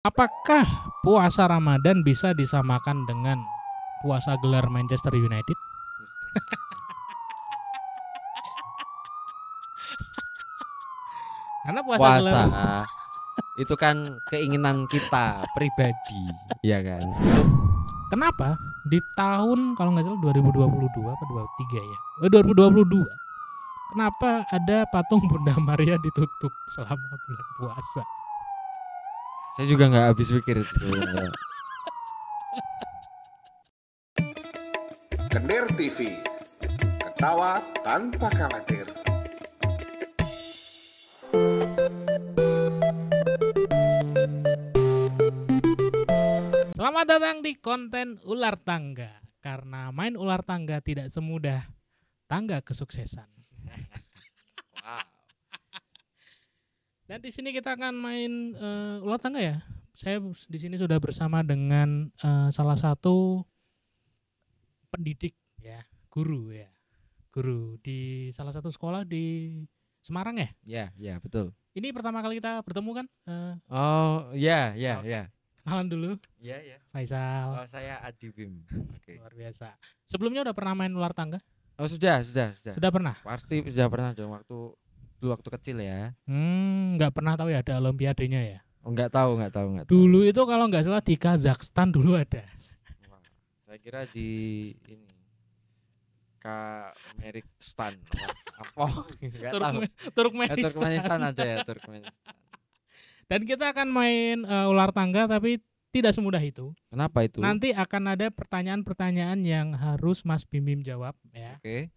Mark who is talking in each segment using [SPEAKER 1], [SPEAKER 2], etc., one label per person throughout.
[SPEAKER 1] Apakah puasa Ramadan bisa disamakan dengan puasa gelar Manchester United? Karena puasa gelar
[SPEAKER 2] Puasa itu kan keinginan kita pribadi, ya kan?
[SPEAKER 1] kenapa di tahun kalau nggak salah 2022 apa 23 ya? 2022. Kenapa ada patung Bunda Maria ditutup selama bulan puasa?
[SPEAKER 2] Saya juga nggak habis pikir itu sebenarnya.
[SPEAKER 3] Keder TV, ketawa tanpa khawatir.
[SPEAKER 1] Selamat datang di konten ular tangga. Karena main ular tangga tidak semudah tangga kesuksesan.
[SPEAKER 2] Wow.
[SPEAKER 1] Dan di sini kita akan main ular tangga ya. Saya di sini sudah bersama dengan salah satu pendidik ya, guru ya. Guru di salah satu sekolah di Semarang ya.
[SPEAKER 2] Ya, betul.
[SPEAKER 1] Ini pertama kali kita bertemu kan?
[SPEAKER 2] Oh, ya.
[SPEAKER 1] Kenalan dulu.
[SPEAKER 2] Ya.
[SPEAKER 1] Faisal.
[SPEAKER 2] Oh, saya Adi Bim. Oke.
[SPEAKER 1] Luar biasa. Sebelumnya udah pernah main ular tangga?
[SPEAKER 2] Oh, sudah.
[SPEAKER 1] Sudah pernah?
[SPEAKER 2] Pasti sudah pernah dong waktu kecil ya.
[SPEAKER 1] Nggak pernah tahu ya ada olimpiadenya ya.
[SPEAKER 2] Oh, nggak tahu.
[SPEAKER 1] Dulu itu kalau nggak salah di Kazakhstan dulu ada.
[SPEAKER 2] Wah, saya kira di ini Kamerikistan. Apa? Nggak tahu.
[SPEAKER 1] Turkmenistan.
[SPEAKER 2] Turkmenistan ada ya, Turkmenistan.
[SPEAKER 1] Dan kita akan main ular tangga tapi tidak semudah itu.
[SPEAKER 2] Kenapa itu?
[SPEAKER 1] Nanti akan ada pertanyaan-pertanyaan yang harus Mas Bim jawab ya.
[SPEAKER 2] Oke.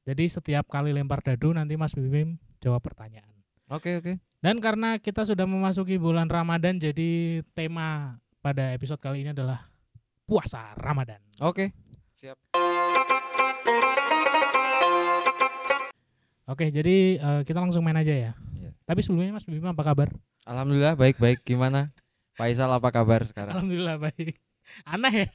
[SPEAKER 1] Jadi setiap kali lempar dadu nanti Mas Bim jawab pertanyaan.
[SPEAKER 2] Oke.
[SPEAKER 1] Dan karena kita sudah memasuki bulan Ramadan, jadi tema pada episode kali ini adalah puasa Ramadan.
[SPEAKER 2] Oke. Siap.
[SPEAKER 1] Oke, jadi kita langsung main aja ya.
[SPEAKER 2] Iya.
[SPEAKER 1] Tapi sebelumnya Mas Bim apa kabar?
[SPEAKER 2] Alhamdulillah baik. Gimana? Faisal apa kabar sekarang?
[SPEAKER 1] Alhamdulillah baik. Aneh ya?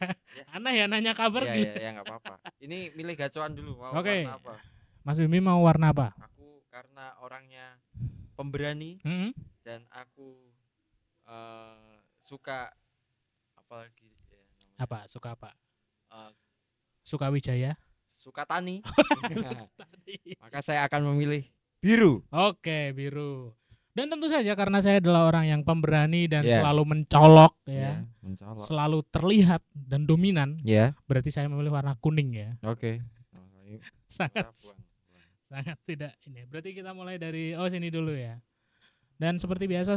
[SPEAKER 1] Aneh ya nanya kabar gitu.
[SPEAKER 2] Ya nggak apa-apa. Ini milih gacuan dulu. Mau
[SPEAKER 1] Oke.
[SPEAKER 2] warna apa?
[SPEAKER 1] Mas Bim mau warna apa?
[SPEAKER 2] Aku karena orangnya pemberani dan aku suka apalagi ya, namanya?
[SPEAKER 1] Apa? Suka apa?
[SPEAKER 2] Eh,
[SPEAKER 1] Suka Wijaya?
[SPEAKER 2] suka tani.
[SPEAKER 1] Tadi.
[SPEAKER 2] Maka saya akan memilih biru.
[SPEAKER 1] Oke, biru. Dan tentu saja karena saya adalah orang yang pemberani dan
[SPEAKER 2] Yeah.
[SPEAKER 1] selalu mencolok ya,
[SPEAKER 2] Mencolok.
[SPEAKER 1] selalu terlihat dan dominan,
[SPEAKER 2] Ya.
[SPEAKER 1] berarti saya memilih warna kuning ya.
[SPEAKER 2] Oke.
[SPEAKER 1] Sangat sangat tidak ini. Berarti kita mulai dari sini dulu ya. Dan seperti biasa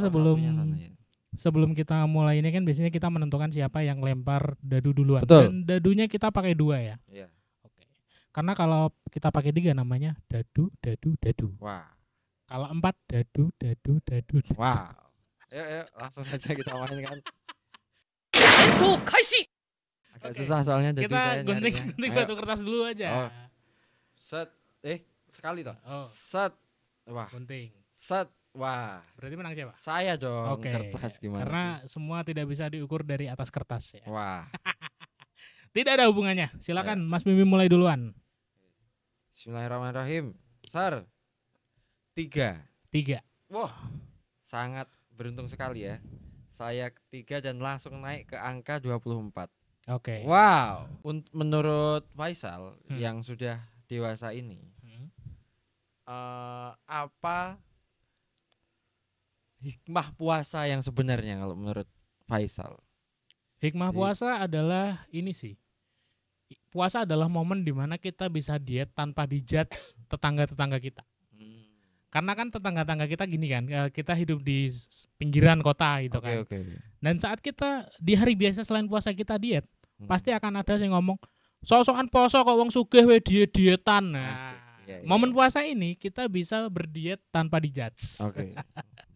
[SPEAKER 1] sebelum kita mulai ini kan biasanya kita menentukan siapa yang lempar dadu duluan.
[SPEAKER 2] Betul.
[SPEAKER 1] Dan dadunya kita pakai 2 ya.
[SPEAKER 2] Iya.
[SPEAKER 1] Oke. Karena kalau kita pakai 3 namanya dadu.
[SPEAKER 2] Wah.
[SPEAKER 1] Kalau 4 dadu.
[SPEAKER 2] Wow. Ayo langsung aja kita main kan. Agak
[SPEAKER 1] Oke.
[SPEAKER 2] susah soalnya dadu
[SPEAKER 1] Kita
[SPEAKER 2] saya
[SPEAKER 1] gunting
[SPEAKER 2] nyarinya. Ayo.
[SPEAKER 1] batu kertas dulu aja.
[SPEAKER 2] Oh. Set. Sekali toh.
[SPEAKER 1] Oh,
[SPEAKER 2] Set. Wah.
[SPEAKER 1] gunting.
[SPEAKER 2] Set. Wah.
[SPEAKER 1] Berarti menang siapa?
[SPEAKER 2] Saya dong.
[SPEAKER 1] Oke.
[SPEAKER 2] Kertas gimana
[SPEAKER 1] Karena
[SPEAKER 2] sih?
[SPEAKER 1] semua tidak bisa diukur dari atas kertas ya.
[SPEAKER 2] Wah.
[SPEAKER 1] Tidak ada hubungannya. Silakan
[SPEAKER 2] Ya.
[SPEAKER 1] Mas Mimi mulai duluan.
[SPEAKER 2] Bismillahirrahmanirrahim. Sar. 3.
[SPEAKER 1] 3.
[SPEAKER 2] Wah. Sangat beruntung sekali ya. Saya 3 dan langsung naik ke angka 24.
[SPEAKER 1] Oke.
[SPEAKER 2] Wow. Menurut Faisal
[SPEAKER 1] Hmm.
[SPEAKER 2] yang sudah dewasa ini, apa hikmah puasa yang sebenarnya kalau menurut Faisal?
[SPEAKER 1] Hikmah
[SPEAKER 2] Jadi-
[SPEAKER 1] puasa adalah ini sih. Puasa adalah momen dimana kita bisa diet tanpa dijudge tetangga-tetangga kita. Karena kan tetangga-tetangga kita gini kan, kita hidup di pinggiran kota gitu kan.
[SPEAKER 2] Oke.
[SPEAKER 1] Dan saat kita di hari biasa selain puasa kita diet, pasti akan ada yang ngomong, sok-sokan poso kok wong sugih we diet-dietan. Nah,
[SPEAKER 2] Asik. Iya.
[SPEAKER 1] momen puasa ini kita bisa berdiet tanpa dijudge.
[SPEAKER 2] Oke.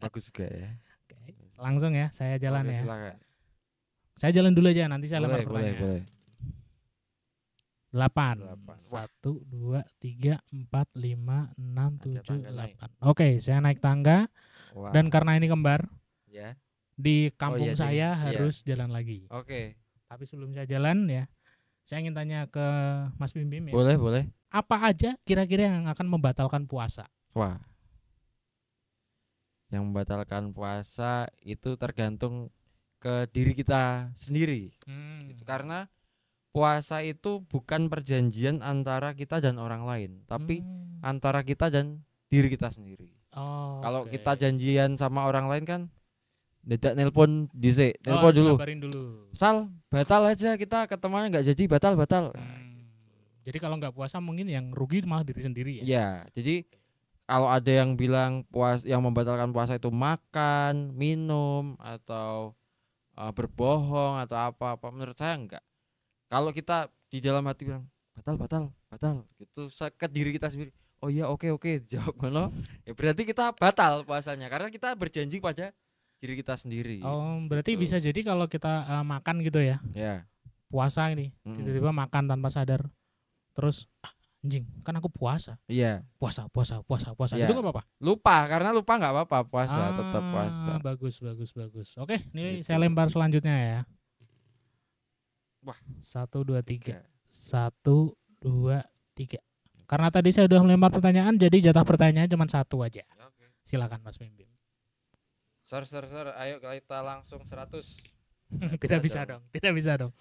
[SPEAKER 2] Bagus juga ya.
[SPEAKER 1] Oke, langsung ya, saya jalan
[SPEAKER 2] Oke,
[SPEAKER 1] ya.
[SPEAKER 2] silakan.
[SPEAKER 1] Saya jalan dulu aja, nanti saya lempar
[SPEAKER 2] Boleh.
[SPEAKER 1] pertanyaan. 8.
[SPEAKER 2] 8.
[SPEAKER 1] 1 2 3 4 5 6
[SPEAKER 2] Ada
[SPEAKER 1] 7
[SPEAKER 2] tangga naik.
[SPEAKER 1] 8. Oke, saya naik tangga
[SPEAKER 2] Wah.
[SPEAKER 1] dan karena ini kembar
[SPEAKER 2] Ya.
[SPEAKER 1] di kampung
[SPEAKER 2] iya,
[SPEAKER 1] saya
[SPEAKER 2] iya.
[SPEAKER 1] harus jalan lagi.
[SPEAKER 2] Oke.
[SPEAKER 1] Tapi sebelum saya jalan ya, saya ingin tanya ke Mas Bim ya.
[SPEAKER 2] Boleh.
[SPEAKER 1] Apa aja kira-kira yang akan membatalkan puasa?
[SPEAKER 2] Wah. Yang membatalkan puasa itu tergantung ke diri kita sendiri. Gitu. Karena puasa itu bukan perjanjian antara kita dan orang lain, tapi antara kita dan diri kita sendiri. Kalau kita janjian sama orang lain kan dadak nelpon dhisik, nelpon dulu.
[SPEAKER 1] Kabarin dulu.
[SPEAKER 2] Sal, batal aja kita ketemuannya nggak jadi, batal.
[SPEAKER 1] Jadi kalau nggak puasa mungkin yang rugi malah diri sendiri ya.
[SPEAKER 2] Ya, jadi kalau ada yang bilang yang membatalkan puasa itu makan, minum atau berbohong atau apa-apa, menurut saya enggak. Kalau kita di dalam hati bilang batal gitu ke diri kita sendiri. Oh iya, oke jawab ngono. Ya berarti kita batal puasanya karena kita berjanji pada diri kita sendiri.
[SPEAKER 1] Oh, berarti
[SPEAKER 2] gitu.
[SPEAKER 1] bisa jadi kalau kita makan gitu ya.
[SPEAKER 2] Ya.
[SPEAKER 1] Puasa ini, tiba-tiba makan tanpa sadar. Terus anjing, kan aku puasa.
[SPEAKER 2] Iya.
[SPEAKER 1] Puasa.
[SPEAKER 2] Ya.
[SPEAKER 1] Itu enggak apa-apa.
[SPEAKER 2] Lupa, karena lupa enggak apa-apa, puasa tetap puasa.
[SPEAKER 1] Bagus. Oke, ini
[SPEAKER 2] Gitu.
[SPEAKER 1] saya lempar selanjutnya ya.
[SPEAKER 2] Wah,
[SPEAKER 1] 1 2 3. 1 2 3. Karena tadi saya udah melempar pertanyaan, jadi jatah pertanyaan cuma 1 aja.
[SPEAKER 2] Oke.
[SPEAKER 1] Silakan Mas Mimbim.
[SPEAKER 2] Sir, ayo kita langsung 100.
[SPEAKER 1] Tidak bisa dong.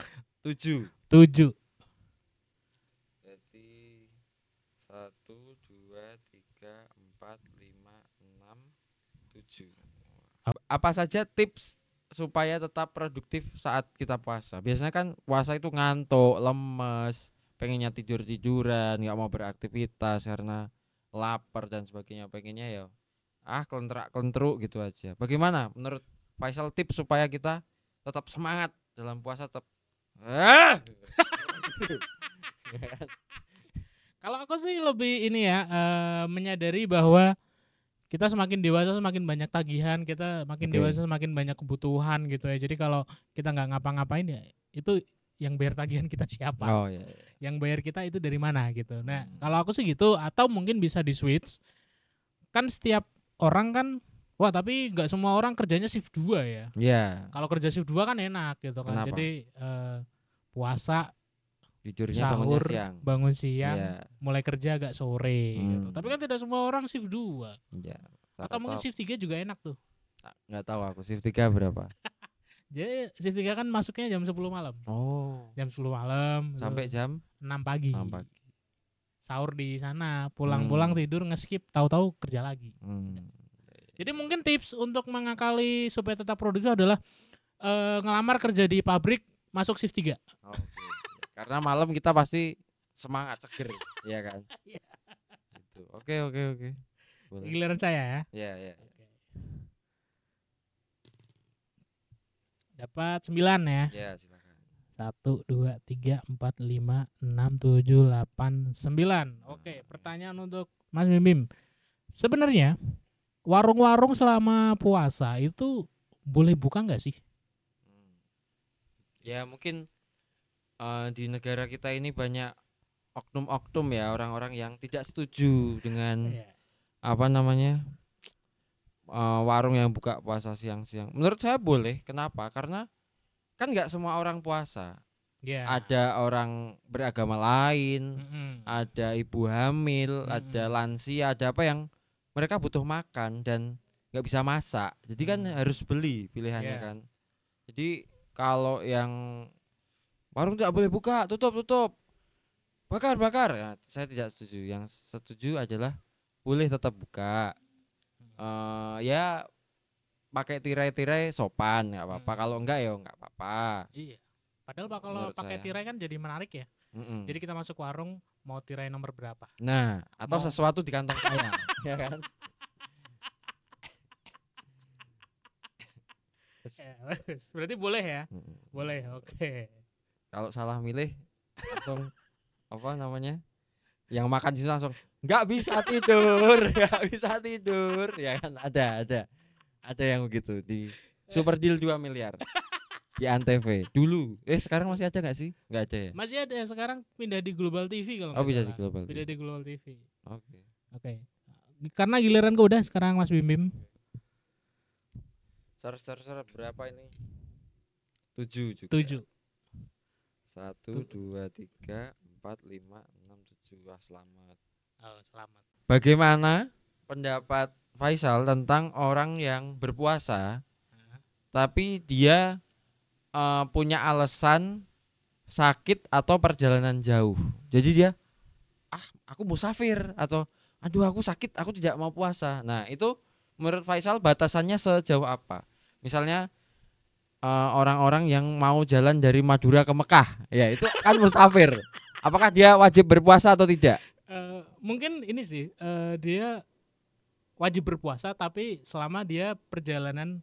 [SPEAKER 2] 7.
[SPEAKER 1] 7.
[SPEAKER 2] Jadi 1 2 3 4 5 6 7. Apa saja tips supaya tetap produktif saat kita puasa? Biasanya kan puasa itu ngantuk, lemes, pengennya tiduran, nggak mau beraktivitas karena lapar dan sebagainya. Pengennya ya kelentrak-kelentruk gitu aja. Bagaimana menurut Faisal tips supaya kita tetap semangat dalam puasa, tetap
[SPEAKER 1] Kalau aku sih lebih ini ya, menyadari bahwa kita semakin dewasa semakin banyak tagihan, kita makin
[SPEAKER 2] Oke.
[SPEAKER 1] dewasa semakin banyak kebutuhan gitu ya. Jadi kalau kita nggak ngapa-ngapain ya itu yang bayar tagihan kita siapa?
[SPEAKER 2] Oh iya.
[SPEAKER 1] Yang bayar kita itu dari mana gitu. Nah, kalau aku sih gitu, atau mungkin bisa di switch. Kan setiap orang kan, wah tapi nggak semua orang kerjanya shift 2 ya.
[SPEAKER 2] Iya.
[SPEAKER 1] Kalau kerja shift 2 kan enak gitu kan.
[SPEAKER 2] Kenapa?
[SPEAKER 1] Jadi puasa,
[SPEAKER 2] Tidurnya bangunnya
[SPEAKER 1] sahur,
[SPEAKER 2] siang.
[SPEAKER 1] bangun siang,
[SPEAKER 2] Iya.
[SPEAKER 1] mulai kerja agak sore gitu.
[SPEAKER 2] Hmm.
[SPEAKER 1] Tapi kan tidak semua orang shift 2.
[SPEAKER 2] Iya.
[SPEAKER 1] Atau mungkin shift 3 juga enak tuh.
[SPEAKER 2] Nggak tahu aku shift 3 berapa.
[SPEAKER 1] Jadi shift 3 kan masuknya jam 10 malam.
[SPEAKER 2] Oh.
[SPEAKER 1] Jam 10 malam
[SPEAKER 2] Sampai jam
[SPEAKER 1] 6 pagi.
[SPEAKER 2] 6 pagi.
[SPEAKER 1] Sahur di sana, pulang-pulang tidur nge-skip, tahu-tahu kerja lagi. Jadi mungkin tips untuk mengakali supaya tetap produktif adalah ngelamar kerja di pabrik, masuk shift 3.
[SPEAKER 2] Oke. Karena malam kita pasti semangat, seger, ya kan?
[SPEAKER 1] Iya.
[SPEAKER 2] Gitu. Oke. Boleh.
[SPEAKER 1] Giliran saya ya.
[SPEAKER 2] Iya.
[SPEAKER 1] Dapat 9 ya.
[SPEAKER 2] Ya, silakan.
[SPEAKER 1] 1 2 3 4 5 6 7 8 9. Oke, pertanyaan untuk Mas Mimbim. Sebenarnya warung-warung selama puasa itu boleh buka nggak sih?
[SPEAKER 2] Ya mungkin di negara kita ini banyak oknum-oknum ya, orang-orang yang tidak setuju dengan
[SPEAKER 1] Iya.
[SPEAKER 2] warung yang buka puasa siang-siang. Menurut saya boleh. Kenapa? Karena kan nggak semua orang puasa.
[SPEAKER 1] Iya.
[SPEAKER 2] Ada orang beragama lain,
[SPEAKER 1] Mm-mm.
[SPEAKER 2] ada ibu hamil, ada lansia, ada apa yang mereka butuh makan dan nggak bisa masak. Jadi kan harus beli pilihannya
[SPEAKER 1] Yeah.
[SPEAKER 2] kan. Jadi kalau yang warung tidak boleh buka, tutup, bakar, ya, saya tidak setuju. Yang setuju adalah boleh tetap buka. Ya pakai tirai-tirai sopan nggak apa-apa. Kalau enggak ya nggak apa-apa.
[SPEAKER 1] Iya. Padahal kalau
[SPEAKER 2] Menurut
[SPEAKER 1] pakai
[SPEAKER 2] saya.
[SPEAKER 1] tirai kan jadi menarik ya.
[SPEAKER 2] Mm-mm.
[SPEAKER 1] Jadi kita masuk warung mau tirai nomor berapa?
[SPEAKER 2] Nah, atau
[SPEAKER 1] Mau-
[SPEAKER 2] sesuatu di kantong saya, ya kan? Terus,
[SPEAKER 1] Ya, bagus. Berarti boleh ya?
[SPEAKER 2] mm-mm.
[SPEAKER 1] Boleh. Oke.
[SPEAKER 2] Kalau salah milih langsung yang makan di situ langsung nggak bisa tidur, ya kan? Ada yang begitu di Super Deal 2 miliar di Antv dulu. Sekarang masih ada nggak sih? Nggak ada ya?
[SPEAKER 1] Masih ada, sekarang pindah di Global TV kalau
[SPEAKER 2] Oh,
[SPEAKER 1] nggak
[SPEAKER 2] pindah
[SPEAKER 1] salah.
[SPEAKER 2] di Global
[SPEAKER 1] Pindah
[SPEAKER 2] TV.
[SPEAKER 1] di Global TV.
[SPEAKER 2] Oke.
[SPEAKER 1] Oke. Karena giliran udah sekarang Mas Bim.
[SPEAKER 2] Ser berapa ini? 7 juga.
[SPEAKER 1] 7.
[SPEAKER 2] 1 2 3 4 5 6 7. Wah, selamat.
[SPEAKER 1] Oh, selamat.
[SPEAKER 2] Bagaimana pendapat Faisal tentang orang yang berpuasa tapi dia punya alasan sakit atau perjalanan jauh. Jadi dia aku musafir atau aduh aku sakit, aku tidak mau puasa. Nah, itu menurut Faisal batasannya sejauh apa? Misalnya orang-orang yang mau jalan dari Madura ke Mekah, ya itu kan musafir. Apakah dia wajib berpuasa atau tidak?
[SPEAKER 1] Mungkin ini sih dia wajib berpuasa tapi selama dia perjalanan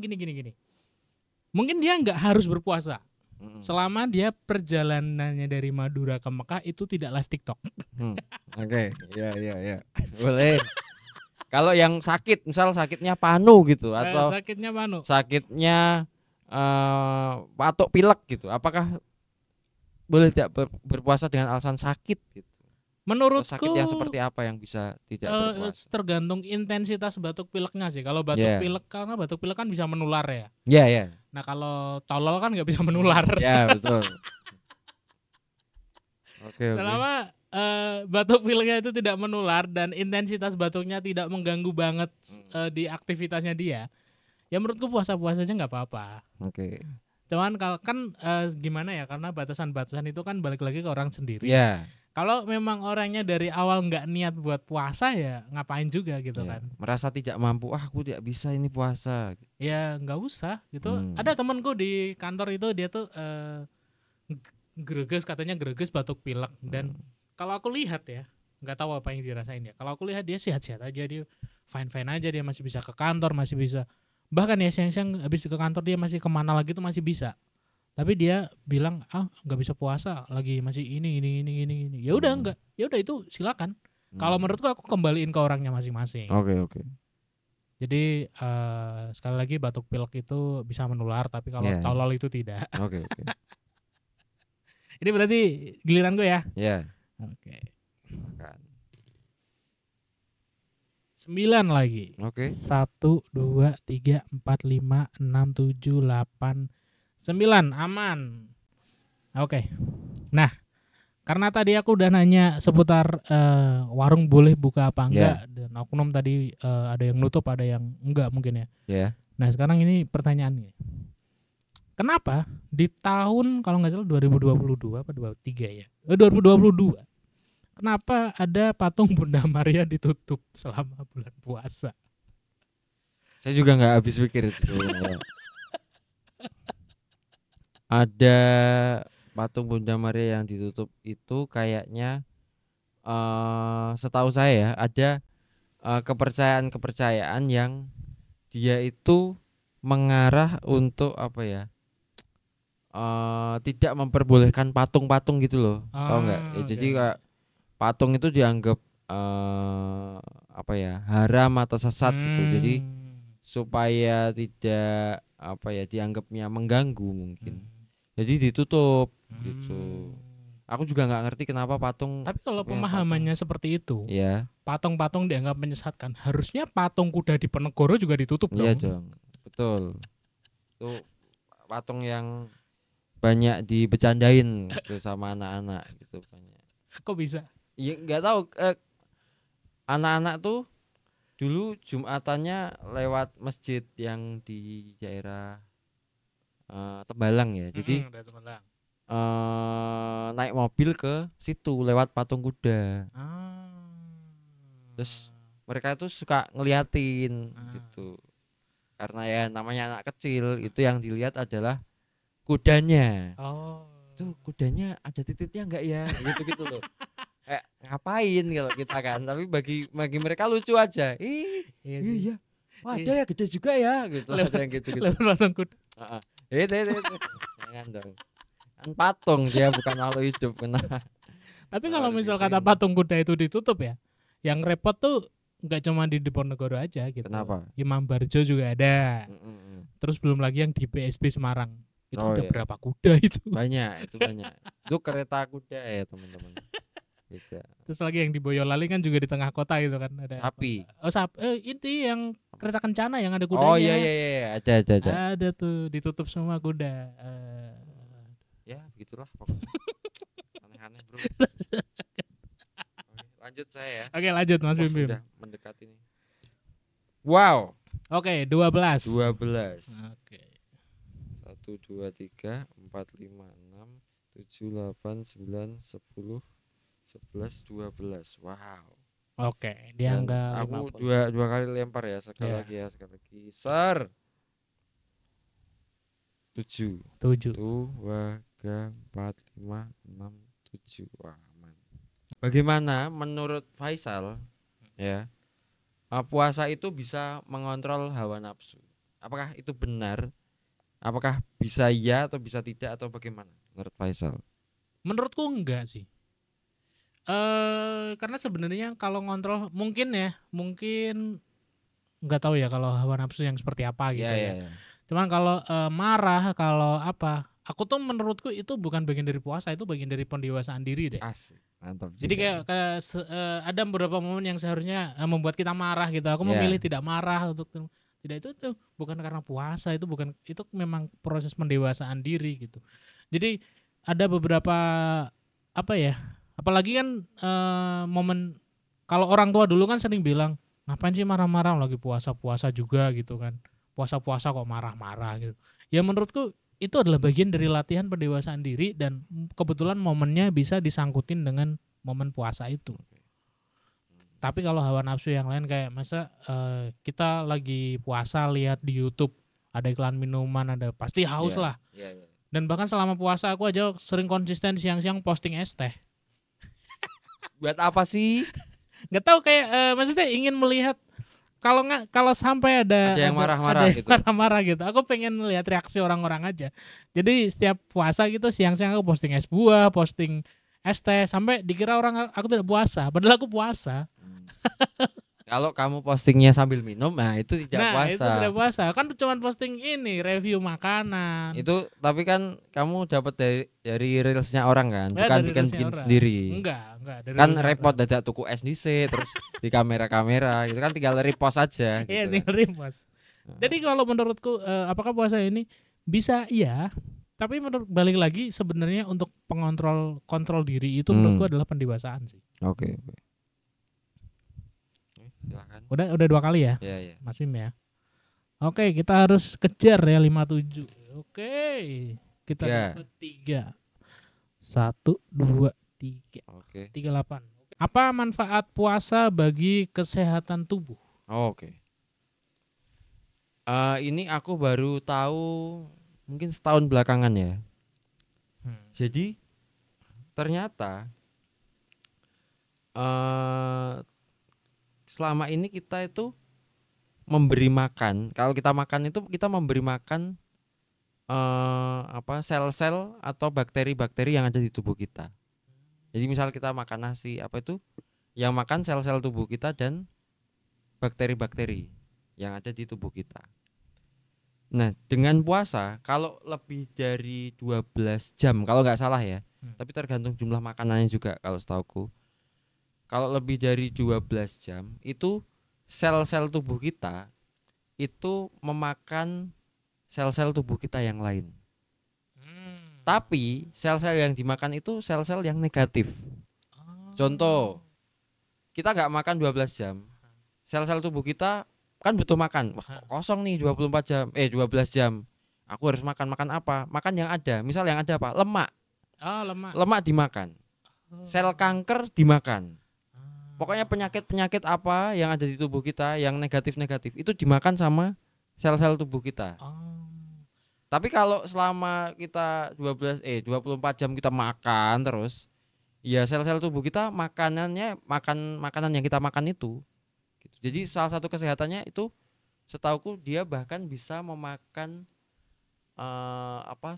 [SPEAKER 1] gini. Mungkin dia nggak harus berpuasa selama dia perjalanannya dari Madura ke Mekah itu tidak live TikTok.
[SPEAKER 2] Oke, ya. Boleh. Kalau yang sakit, misal sakitnya panu gitu atau
[SPEAKER 1] sakitnya panu.
[SPEAKER 2] Sakitnya batuk pilek gitu. Apakah boleh tidak berpuasa dengan alasan sakit gitu?
[SPEAKER 1] Menurutku
[SPEAKER 2] sakit yang seperti apa yang bisa tidak berpuasa?
[SPEAKER 1] Tergantung intensitas batuk pileknya sih. Kalau batuk pilek, karena batuk pilek kan bisa menular ya.
[SPEAKER 2] Iya.
[SPEAKER 1] Nah kalau tolol kan nggak bisa menular.
[SPEAKER 2] Ya betul. Oke.
[SPEAKER 1] Selama batuk pileknya itu tidak menular dan intensitas batuknya tidak mengganggu banget di aktivitasnya dia, ya menurutku puasa-puasanya nggak apa-apa.
[SPEAKER 2] Oke.
[SPEAKER 1] Cuman kalau kan gimana ya, karena batasan-batasan itu kan balik lagi ke orang sendiri.
[SPEAKER 2] Iya.
[SPEAKER 1] Kalau memang orangnya dari awal nggak niat buat puasa ya ngapain juga gitu kan.
[SPEAKER 2] Merasa tidak mampu, aku tidak bisa ini puasa.
[SPEAKER 1] Ya nggak usah gitu. Ada temanku di kantor itu dia tuh katanya greges batuk pilek dan kalau aku lihat ya, nggak tahu apa yang dirasain ya. Kalau aku lihat dia sehat-sehat aja, dia fine-fine aja, dia masih bisa ke kantor, masih bisa. Bahkan ya siang-siang habis ke kantor dia masih kemana lagi tuh masih bisa. Tapi dia bilang nggak bisa puasa lagi, masih ini. Ya udah enggak, ya udah itu silakan. Kalau menurutku aku kembaliin ke orangnya masing-masing.
[SPEAKER 2] Oke.
[SPEAKER 1] Jadi sekali lagi batuk pilek itu bisa menular, tapi kalau tolol itu tidak.
[SPEAKER 2] Oke.
[SPEAKER 1] Ini berarti giliran gue ya.
[SPEAKER 2] Iya.
[SPEAKER 1] Oke.
[SPEAKER 2] Makan.
[SPEAKER 1] 9 lagi.
[SPEAKER 2] Oke.
[SPEAKER 1] 1, 2, 3, 4, 5, 6, 7, 8, 9 aman. Oke. Nah, karena tadi aku udah nanya seputar warung boleh buka apa enggak, dan oknum tadi ada yang nutup, ada yang enggak mungkin ya. Nah, sekarang ini pertanyaannya. Kenapa di tahun kalau nggak salah 2022 apa 2023 ya? 2022. Kenapa ada patung Bunda Maria ditutup selama bulan puasa?
[SPEAKER 2] Saya juga nggak habis pikir itu. Ada patung Bunda Maria yang ditutup itu kayaknya setahu saya ya ada kepercayaan yang dia itu mengarah untuk apa ya? Tidak memperbolehkan patung-patung gitu loh. Tahu nggak? Ya, jadi kayak patung itu dianggap apa ya? Haram atau sesat gitu. Jadi supaya tidak apa ya dianggapnya mengganggu mungkin. Jadi ditutup gitu. Aku juga nggak ngerti kenapa patung.
[SPEAKER 1] Tapi kalau pemahamannya seperti itu,
[SPEAKER 2] ya.
[SPEAKER 1] Patung-patung dianggap menyesatkan. Harusnya patung kuda di Penegoro juga ditutup dong.
[SPEAKER 2] Iya dong, betul. Itu patung yang banyak dibecandain gitu sama anak-anak gitu banyak.
[SPEAKER 1] Kok bisa?
[SPEAKER 2] Iya nggak tahu. Anak-anak tuh dulu Jumatannya lewat masjid yang di daerah Tembalang ya. Jadi naik mobil ke situ lewat patung kuda. Terus mereka itu suka ngeliatin gitu. Karena ya namanya anak kecil, itu yang dilihat adalah kudanya. Itu kudanya ada titiknya enggak ya? Gitu loh. Ngapain kalau kita kan, tapi bagi mereka lucu aja. Iya. Wah, ada ya gede juga ya gitu. Ada yang gitu.
[SPEAKER 1] Lewat patung kuda.
[SPEAKER 2] Jangan dong. Kan patung dia bukan makhluk hidup kena.
[SPEAKER 1] Tapi kalau misal kata patung kuda itu ditutup ya, yang repot tuh nggak cuma di Diponegoro aja gitu.
[SPEAKER 2] Kenapa?
[SPEAKER 1] Imam Barjo juga ada. Terus belum lagi yang di PSB Semarang. Itu ada berapa kuda itu?
[SPEAKER 2] Banyak. Itu kereta kuda ya teman-teman. Gitu.
[SPEAKER 1] Terus lagi yang di Boyolali kan juga di tengah kota gitu kan ada.
[SPEAKER 2] Sapi.
[SPEAKER 1] Itu yang kereta kencana yang ada kudanya.
[SPEAKER 2] Oh iya, ada.
[SPEAKER 1] Ada tuh ditutup semua kuda.
[SPEAKER 2] Ya begitulah pokoknya. Aneh-aneh bro. Lanjut saya ya.
[SPEAKER 1] Oke lanjut Mas Bim.
[SPEAKER 2] Sudah mendekat ini. Wow.
[SPEAKER 1] Oke 12.
[SPEAKER 2] Oke. 1, 1, 2, 3, 4, 5, 6, 7, 8, 9, 10, 11, 12. Wow.
[SPEAKER 1] Oke, dia
[SPEAKER 2] Dan
[SPEAKER 1] enggak
[SPEAKER 2] aku
[SPEAKER 1] 50.
[SPEAKER 2] dua kali lempar ya, sekali
[SPEAKER 1] Iya.
[SPEAKER 2] lagi ya, sekali lagi. Ser. 7.
[SPEAKER 1] 7.
[SPEAKER 2] 2, 3, 4, 5, 6, 7. Wah, aman. Bagaimana menurut Faisal ya? Puasa itu bisa mengontrol hawa nafsu. Apakah itu benar? Apakah bisa iya atau bisa tidak atau bagaimana menurut Faisal?
[SPEAKER 1] Menurutku enggak sih. Karena sebenarnya kalau ngontrol mungkin nggak tahu ya kalau hawa nafsu yang seperti apa gitu ya.
[SPEAKER 2] Ya.
[SPEAKER 1] Cuman kalau marah, kalau apa, aku tuh menurutku itu bukan bagian dari puasa, itu bagian dari pendewasaan diri deh.
[SPEAKER 2] Asik, mantap.
[SPEAKER 1] Jadi
[SPEAKER 2] juga.
[SPEAKER 1] ada beberapa momen yang seharusnya membuat kita marah gitu. Aku
[SPEAKER 2] Ya.
[SPEAKER 1] memilih tidak marah untuk tidak, itu tuh bukan karena puasa, itu memang proses pendewasaan diri gitu. Jadi ada beberapa apa ya? Apalagi kan momen kalau orang tua dulu kan sering bilang, ngapain sih marah-marah lagi puasa-puasa juga gitu kan. Puasa-puasa kok marah-marah gitu. Ya menurutku itu adalah bagian dari latihan pendewasaan diri dan kebetulan momennya bisa disangkutin dengan momen puasa itu. Tapi kalau hawa nafsu yang lain kayak masa kita lagi puasa lihat di YouTube ada iklan minuman, ada pasti haus lah.
[SPEAKER 2] Ya.
[SPEAKER 1] Dan bahkan selama puasa aku aja sering konsisten siang-siang posting es teh.
[SPEAKER 2] Buat apa sih?
[SPEAKER 1] Nggak tahu kayak maksudnya ingin melihat kalau sampai ada
[SPEAKER 2] yang marah-marah gitu.
[SPEAKER 1] Marah-marah gitu. Aku pengen lihat reaksi orang-orang aja. Jadi setiap puasa gitu siang-siang aku posting es buah, posting es teh sampai dikira orang aku tidak puasa, padahal aku puasa.
[SPEAKER 2] Kalau kamu postingnya sambil minum, nah itu tidak puasa.
[SPEAKER 1] Itu tidak puasa. Kan cuma posting ini review makanan.
[SPEAKER 2] Itu tapi kan kamu dapat dari reelsnya orang kan,
[SPEAKER 1] Ya,
[SPEAKER 2] bukan
[SPEAKER 1] dari
[SPEAKER 2] bikin
[SPEAKER 1] reelsnya orang.
[SPEAKER 2] sendiri.
[SPEAKER 1] Enggak dari
[SPEAKER 2] Kan
[SPEAKER 1] reelsnya
[SPEAKER 2] repot
[SPEAKER 1] orang.
[SPEAKER 2] dadak tuku es dhisik terus di kamera gitu kan tinggal repost aja gitu.
[SPEAKER 1] Iya,
[SPEAKER 2] kan.
[SPEAKER 1] tinggal repost. Jadi kalau menurutku apakah puasa ini bisa iya, tapi balik lagi sebenarnya untuk kontrol diri itu menurutku adalah pendewasaan sih.
[SPEAKER 2] Oke. Silakan.
[SPEAKER 1] Udah 2 kali ya,
[SPEAKER 2] Iya.
[SPEAKER 1] Mas Bim ya. Oke, kita harus kejar ya 57. Oke, kita dapat 3. 1, 2, 3.
[SPEAKER 2] Oke.
[SPEAKER 1] 38. Apa manfaat puasa bagi kesehatan tubuh?
[SPEAKER 2] Oke. Ini aku baru tahu mungkin setahun belakangan ya. Jadi ternyata selama ini kita itu memberi makan. Kalau kita makan itu kita memberi makan sel-sel atau bakteri-bakteri yang ada di tubuh kita. Jadi misal kita makan nasi, apa itu yang makan sel-sel tubuh kita dan bakteri-bakteri yang ada di tubuh kita. Nah, dengan puasa kalau lebih dari 12 jam kalau nggak salah ya, tapi tergantung jumlah makanannya juga kalau setauku. Kalau lebih dari 12 jam itu sel-sel tubuh kita itu memakan sel-sel tubuh kita yang lain. Tapi sel-sel yang dimakan itu sel-sel yang negatif. Contoh, kita nggak makan 12 jam, sel-sel tubuh kita kan butuh makan. Wah, kosong nih 12 jam. Aku harus makan apa? Makan yang ada. Misal yang ada apa? Lemak. Lemak dimakan. Sel kanker dimakan. Pokoknya penyakit apa yang ada di tubuh kita yang negatif-negatif itu dimakan sama sel-sel tubuh kita. Tapi kalau selama kita 24 jam kita makan terus, ya sel-sel tubuh kita makanan yang kita makan itu. Gitu. Jadi salah satu kesehatannya itu setauku dia bahkan bisa memakan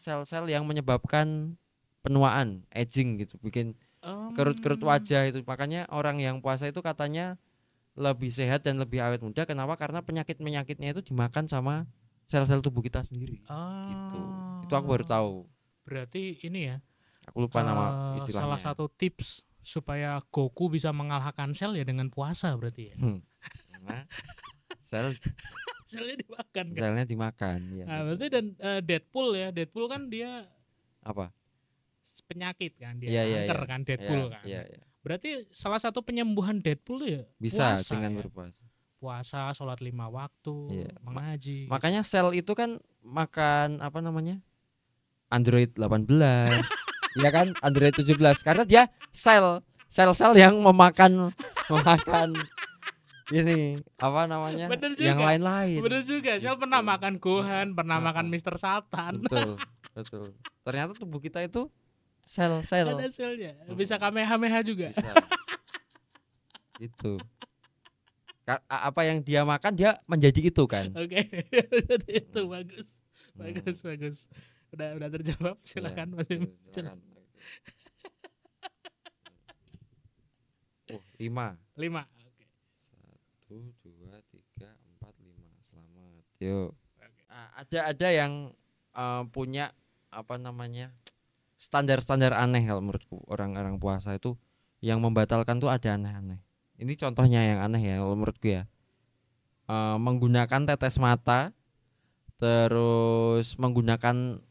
[SPEAKER 2] sel-sel yang menyebabkan penuaan, aging gitu, bikin kerut-kerut wajah itu. Makanya orang yang puasa itu katanya lebih sehat dan lebih awet muda. Kenapa? Karena penyakit-penyakitnya itu dimakan sama sel-sel tubuh kita sendiri. Gitu. Itu aku baru tahu.
[SPEAKER 1] Berarti ini ya.
[SPEAKER 2] Aku lupa nama istilahnya.
[SPEAKER 1] Salah satu tips supaya Goku bisa mengalahkan sel ya dengan puasa berarti ya.
[SPEAKER 2] Nah, selnya
[SPEAKER 1] dimakan kan.
[SPEAKER 2] Selnya dimakan ya.
[SPEAKER 1] Nah, berarti dan Deadpool kan dia
[SPEAKER 2] apa?
[SPEAKER 1] Penyakit kan dia, kanker kan Deadpool kan.
[SPEAKER 2] Iya.
[SPEAKER 1] Berarti salah satu penyembuhan Deadpool ya
[SPEAKER 2] bisa
[SPEAKER 1] puasa,
[SPEAKER 2] dengan
[SPEAKER 1] ya?
[SPEAKER 2] berpuasa.
[SPEAKER 1] Puasa, sholat 5 waktu, mengaji.
[SPEAKER 2] Makanya sel itu kan makan Android 18. Ya kan, Android 17 karena dia sel yang memakan ini apa namanya?
[SPEAKER 1] Bener
[SPEAKER 2] Yang
[SPEAKER 1] juga.
[SPEAKER 2] lain-lain.
[SPEAKER 1] Bener juga, Sel
[SPEAKER 2] Gitu.
[SPEAKER 1] pernah makan Gohan, pernah makan Mr. Satan.
[SPEAKER 2] Betul. Ternyata tubuh kita itu sel.
[SPEAKER 1] Ada selnya. Bisa kamehameha juga.
[SPEAKER 2] Bisa. Gitu. Apa yang dia makan dia menjadi itu kan.
[SPEAKER 1] Oke. Jadi itu bagus. Udah terjawab. Silakan Mas Bim.
[SPEAKER 2] Silakan. 5.
[SPEAKER 1] 5. Oke.
[SPEAKER 2] 1 2 3 4 5. Selamat. Yuk. Ada yang punya apa namanya? Standar-standar aneh kalau menurutku. Orang-orang puasa itu yang membatalkan tuh ada aneh-aneh. Ini contohnya yang aneh ya kalau menurutku ya. Menggunakan tetes mata, terus menggunakan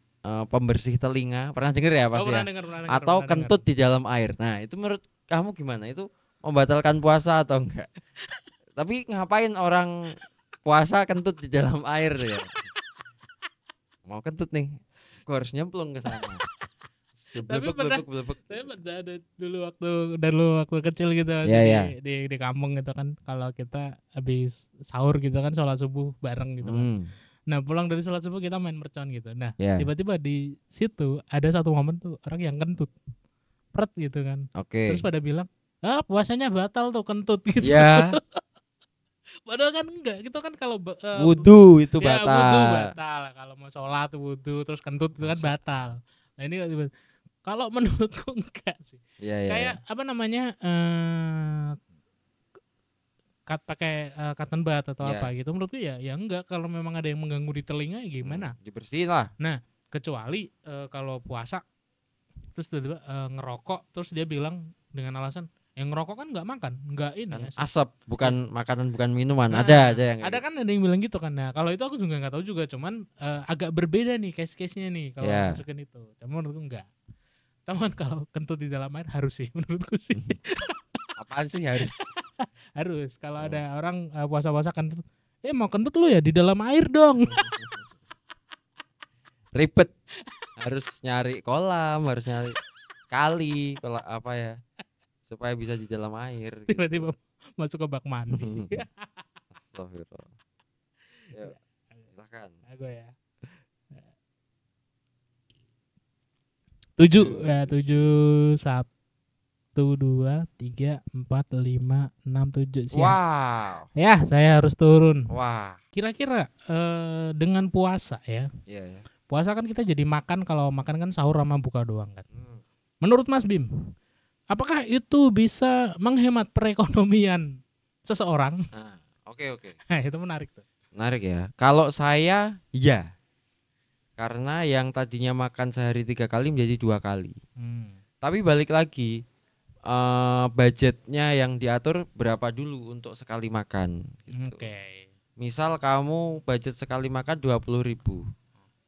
[SPEAKER 2] pembersih telinga. Pernah denger ya pasti ya? Atau kentut di dalam air. Nah itu menurut kamu gimana? Itu membatalkan puasa atau enggak? Tapi ngapain orang puasa kentut di dalam air ya? Mau kentut nih, aku harus nyemplung ke sana.
[SPEAKER 1] Tapi
[SPEAKER 2] Blebek.
[SPEAKER 1] saya ada dulu waktu kecil gitu di kampung gitu kan, kalau kita habis sahur gitu kan, sholat subuh bareng gitu kan. Nah pulang dari sholat subuh kita main mercon gitu. Nah tiba-tiba di situ ada satu momen tuh orang yang kentut, pret gitu kan. Terus pada bilang, puasanya batal tuh kentut gitu.
[SPEAKER 2] Ya.
[SPEAKER 1] Padahal kan enggak, gitu kan kalau
[SPEAKER 2] wudu itu
[SPEAKER 1] ya,
[SPEAKER 2] batal.
[SPEAKER 1] Wudu batal. Kalau mau sholat wudu terus kentut itu kan batal. Nah ini kalau menurutku enggak sih. Kayak apa namanya, pakai cotton bud atau apa gitu, menurutku ya enggak. Kalau memang ada yang mengganggu di telinga ya gimana,
[SPEAKER 2] dibersihin lah.
[SPEAKER 1] Nah kecuali kalau puasa terus tiba-tiba ngerokok, terus dia bilang dengan alasan yang ngerokok kan nggak makan, nggak ini
[SPEAKER 2] kan asap, bukan makanan, bukan minuman. Nah, ada kan
[SPEAKER 1] ada yang bilang gitu kan. Nah kalau itu aku juga nggak tahu juga, cuman agak berbeda nih case-nya nih kalau masukin itu. Cuman menurutku enggak. Cuman kalau kentut di dalam air harus sih menurutku sih.
[SPEAKER 2] Apaan sih harus?
[SPEAKER 1] Harus. Kalau ada orang puasa-puasa kentut, mau kentut lu ya di dalam air dong.
[SPEAKER 2] Ribet. Harus nyari kolam, harus nyari kali, kalau apa ya, supaya bisa di dalam air.
[SPEAKER 1] Tiba-tiba masuk ke bak mandi.
[SPEAKER 2] Astagfirullah. Yuk, silakan.
[SPEAKER 1] Aku ya. 7 1 2 3 4 5 6 7 siap.
[SPEAKER 2] Wow.
[SPEAKER 1] Ya, saya harus turun.
[SPEAKER 2] Wah.
[SPEAKER 1] Kira-kira dengan puasa ya.
[SPEAKER 2] Iya.
[SPEAKER 1] Puasa kan kita jadi makan, kalau makan kan sahur sama buka doang kan. Menurut Mas Bim, apakah itu bisa menghemat perekonomian seseorang?
[SPEAKER 2] Oke.
[SPEAKER 1] Nah, itu menarik tuh.
[SPEAKER 2] Menarik ya. Kalau saya, ya. Karena yang tadinya makan sehari 3 kali menjadi 2 kali. Tapi balik lagi, budgetnya yang diatur berapa dulu untuk sekali makan. Gitu. Misal kamu budget sekali makan 20.000.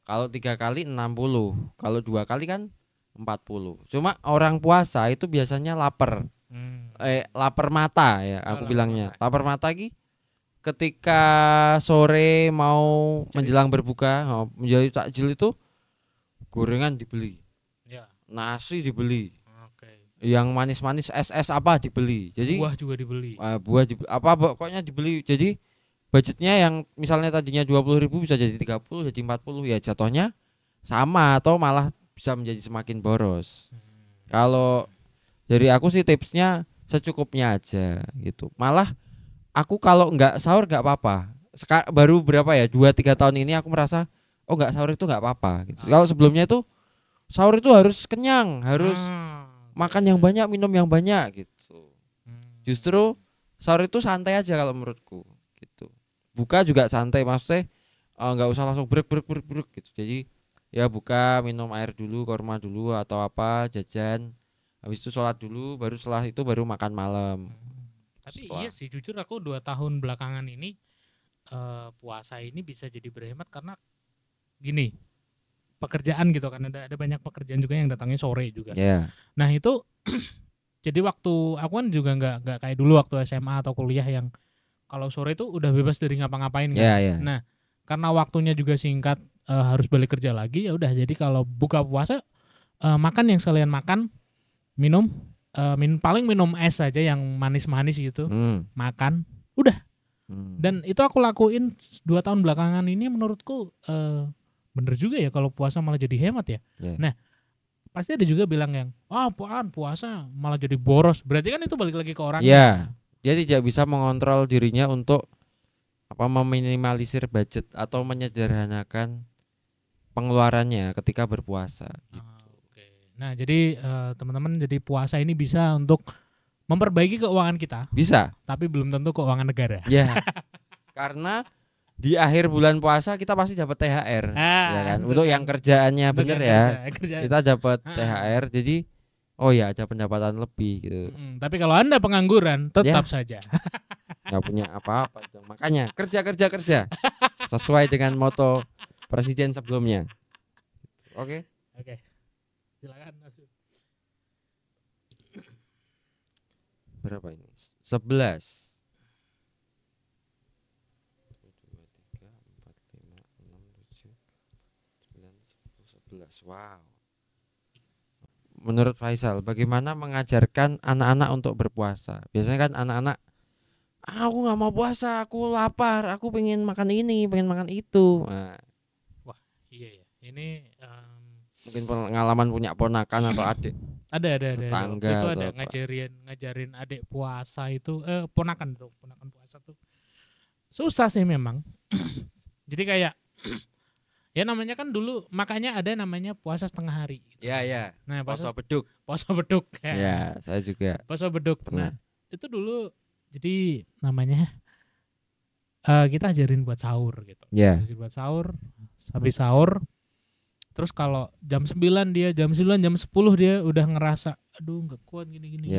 [SPEAKER 2] Kalau 3 kali 60. Kalau 2 kali kan 40. Cuma orang puasa itu biasanya lapar. Lapar mata ya aku bilangnya. Lapar mata ki ketika sore mau menjelang berbuka, menjadi takjil itu gorengan dibeli. Nasi dibeli. Yang manis-manis es apa dibeli. Jadi
[SPEAKER 1] buah juga dibeli.
[SPEAKER 2] Pokoknya dibeli. Jadi budgetnya yang misalnya tadinya 20.000 bisa jadi 30, jadi 40, ya jatuhnya sama atau malah bisa menjadi semakin boros. Kalau dari aku sih tipsnya secukupnya aja gitu. Malah aku kalau nggak sahur nggak apa-apa. Baru berapa ya, 2-3 tahun ini aku merasa nggak sahur itu nggak apa-apa gitu. Kalau sebelumnya itu sahur itu harus kenyang, harus makan yang banyak, minum yang banyak gitu. Justru sahur itu santai aja kalau menurutku gitu. Buka juga santai, maksudnya nggak usah langsung brek gitu. Jadi ya buka, minum air dulu, kurma dulu atau apa, jajan. Habis itu sholat dulu, baru setelah itu baru makan malam.
[SPEAKER 1] Tapi iya sih, jujur aku 2 tahun belakangan ini puasa ini bisa jadi berhemat karena gini, pekerjaan gitu kan, ada banyak pekerjaan juga yang datangnya sore juga. Nah itu jadi waktu aku kan juga nggak kayak dulu waktu SMA atau kuliah yang kalau sore itu udah bebas dari ngapa-ngapain kan. Nah karena waktunya juga singkat, harus balik kerja lagi, ya udah. Jadi kalau buka puasa makan yang sekalian makan, minum paling minum es saja yang manis-manis gitu, makan, udah. Dan itu aku lakuin 2 tahun belakangan ini, menurutku bener juga ya kalau puasa malah jadi hemat ya.
[SPEAKER 2] Yeah.
[SPEAKER 1] Nah, pasti ada juga bilang yang puasa malah jadi boros. Berarti kan itu balik lagi ke orangnya.
[SPEAKER 2] Ya, dia tidak bisa mengontrol dirinya untuk meminimalisir budget atau menyederhanakan pengeluarannya ketika berpuasa.
[SPEAKER 1] Oke. Nah, jadi teman-teman, jadi puasa ini bisa untuk memperbaiki keuangan kita,
[SPEAKER 2] Bisa.
[SPEAKER 1] tapi belum tentu keuangan negara.
[SPEAKER 2] Ya. Karena di akhir bulan puasa kita pasti dapat THR, ya kan? Untuk yang kerjaannya bener ya, kita dapat THR. Jadi, oh ya ada pendapatan lebih gitu.
[SPEAKER 1] Tapi kalau Anda pengangguran, tetap saja
[SPEAKER 2] nggak punya apa-apa. Makanya kerja. Sesuai dengan moto presiden sebelumnya. Oke.
[SPEAKER 1] Silakan Mas.
[SPEAKER 2] Berapa ini? 11. 11. Wow. Menurut Faisal, bagaimana mengajarkan anak-anak untuk berpuasa? Biasanya kan anak-anak, aku nggak mau puasa, aku lapar, aku pengen makan ini, pengen makan itu. Nah,
[SPEAKER 1] wah, iya ya. Ini
[SPEAKER 2] mungkin pengalaman punya ponakan atau adik.
[SPEAKER 1] Ada.
[SPEAKER 2] Tetangga
[SPEAKER 1] Itu
[SPEAKER 2] atau
[SPEAKER 1] ada
[SPEAKER 2] apa.
[SPEAKER 1] ngajarin adik puasa itu, ponakan puasa tuh. Susah sih memang. Jadi kayak ya namanya kan dulu makanya ada namanya puasa setengah hari.
[SPEAKER 2] Ya.
[SPEAKER 1] Nah,
[SPEAKER 2] Puasa beduk.
[SPEAKER 1] puasa beduk.
[SPEAKER 2] Ya, saya juga.
[SPEAKER 1] Puasa beduk.
[SPEAKER 2] Pernah.
[SPEAKER 1] Nah, itu dulu jadi namanya kita ajarin buat sahur gitu.
[SPEAKER 2] Ya.
[SPEAKER 1] Ajarin buat sahur, habis sahur. Terus kalau jam 9 jam 10 dia udah ngerasa aduh nggak kuat gini.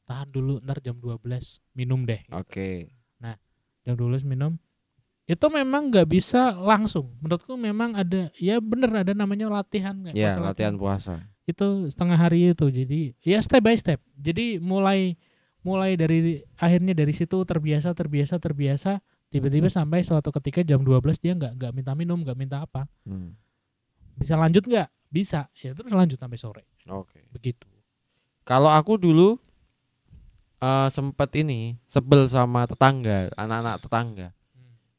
[SPEAKER 1] Tahan dulu, ntar jam 12 minum deh. Gitu.
[SPEAKER 2] Oke.
[SPEAKER 1] Nah, jam 12 minum. Itu memang nggak bisa langsung. Menurutku memang ada, ya bener ada namanya latihan.
[SPEAKER 2] Ya, latihan puasa.
[SPEAKER 1] Itu setengah hari itu. Jadi ya step by step. Jadi mulai dari akhirnya dari situ terbiasa. Tiba-tiba sampai suatu ketika jam 12 dia nggak minta minum, nggak minta apa. Bisa lanjut nggak? Bisa. Ya terus lanjut sampai sore.
[SPEAKER 2] Oke.
[SPEAKER 1] Begitu.
[SPEAKER 2] Kalau aku dulu sempat ini sebel sama tetangga, anak-anak tetangga.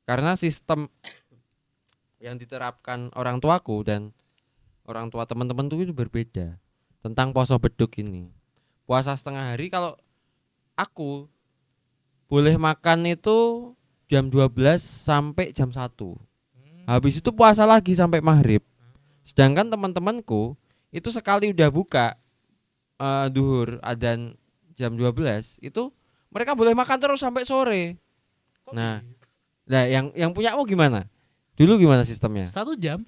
[SPEAKER 2] Karena sistem yang diterapkan orang tuaku dan orang tua teman-teman itu berbeda tentang puasa beduk ini. Puasa setengah hari kalau aku boleh makan itu jam 12 sampai jam 1. Habis itu puasa lagi sampai maghrib. Sedangkan teman-temanku itu sekali udah buka duhur adzan jam 12 itu mereka boleh makan terus sampai sore. Nah, yang punyamu gimana? Dulu gimana sistemnya?
[SPEAKER 1] 1 jam.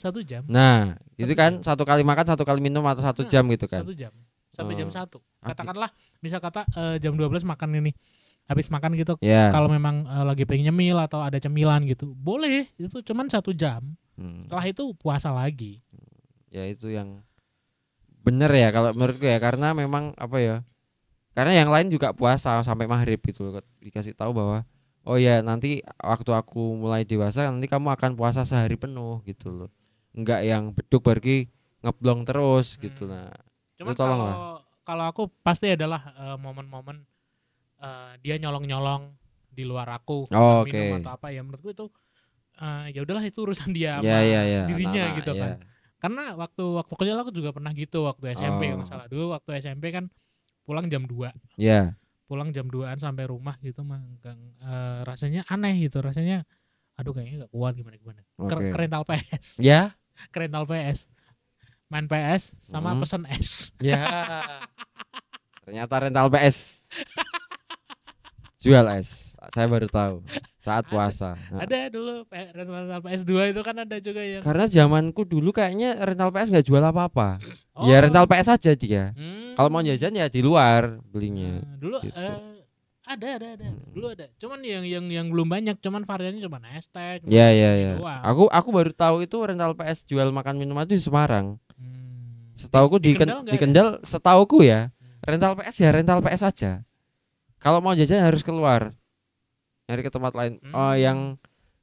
[SPEAKER 2] Nah, itu kan 1 kali makan 1 kali minum atau 1 jam gitu kan?
[SPEAKER 1] 1 jam sampai jam 1. Katakanlah misal jam 12 makan ini. Habis makan gitu.
[SPEAKER 2] Yeah.
[SPEAKER 1] Kalau memang lagi pengen nyemil atau ada cemilan gitu, boleh. Itu cuman 1 jam. Setelah itu puasa lagi.
[SPEAKER 2] Ya itu yang bener ya kalau menurutku ya, karena memang apa ya? Karena yang lain juga puasa sampai maghrib gitu. Dikasih tahu bahwa oh ya nanti waktu aku mulai dewasa nanti kamu akan puasa sehari penuh gitu loh. Enggak yang beduk pergi ngeblong terus gitu. Nah,
[SPEAKER 1] cuman kalau aku pasti adalah momen-momen dia nyolong-nyolong di luar aku minum atau apa ya, menurutku itu ya udahlah itu urusan dia sama dirinya
[SPEAKER 2] anak-anak,
[SPEAKER 1] gitu kan. Karena waktu kecil aku juga pernah gitu waktu SMP kalau salah. Dulu waktu SMP kan pulang jam 2.
[SPEAKER 2] Iya.
[SPEAKER 1] Pulang jam 2-an sampai rumah gitu mah rasanya aneh gitu, rasanya aduh kayaknya gak kuat gimana. Kerental PS.
[SPEAKER 2] Ya.
[SPEAKER 1] Kerental PS. Main PS sama pesen es.
[SPEAKER 2] Ya. Ternyata rental PS. Jual es. Saya baru tahu saat puasa.
[SPEAKER 1] Ada dulu rental PS2 itu kan ada juga yang.
[SPEAKER 2] Karena zamanku dulu kayaknya rental PS nggak jual apa-apa. Ya rental PS aja dia. Kalau mau jajan ya di luar belinya.
[SPEAKER 1] Dulu
[SPEAKER 2] gitu.
[SPEAKER 1] ada. Dulu ada. Cuman yang belum banyak, cuman variannya cuma es teh.
[SPEAKER 2] Iya. Aku baru tahu itu rental PS jual makan minuman itu di Semarang. Setauku di Kendal setauku ya. Rental PS ya rental PS aja. Kalau mau jajan harus keluar. Nyari ke tempat lain. Oh, yang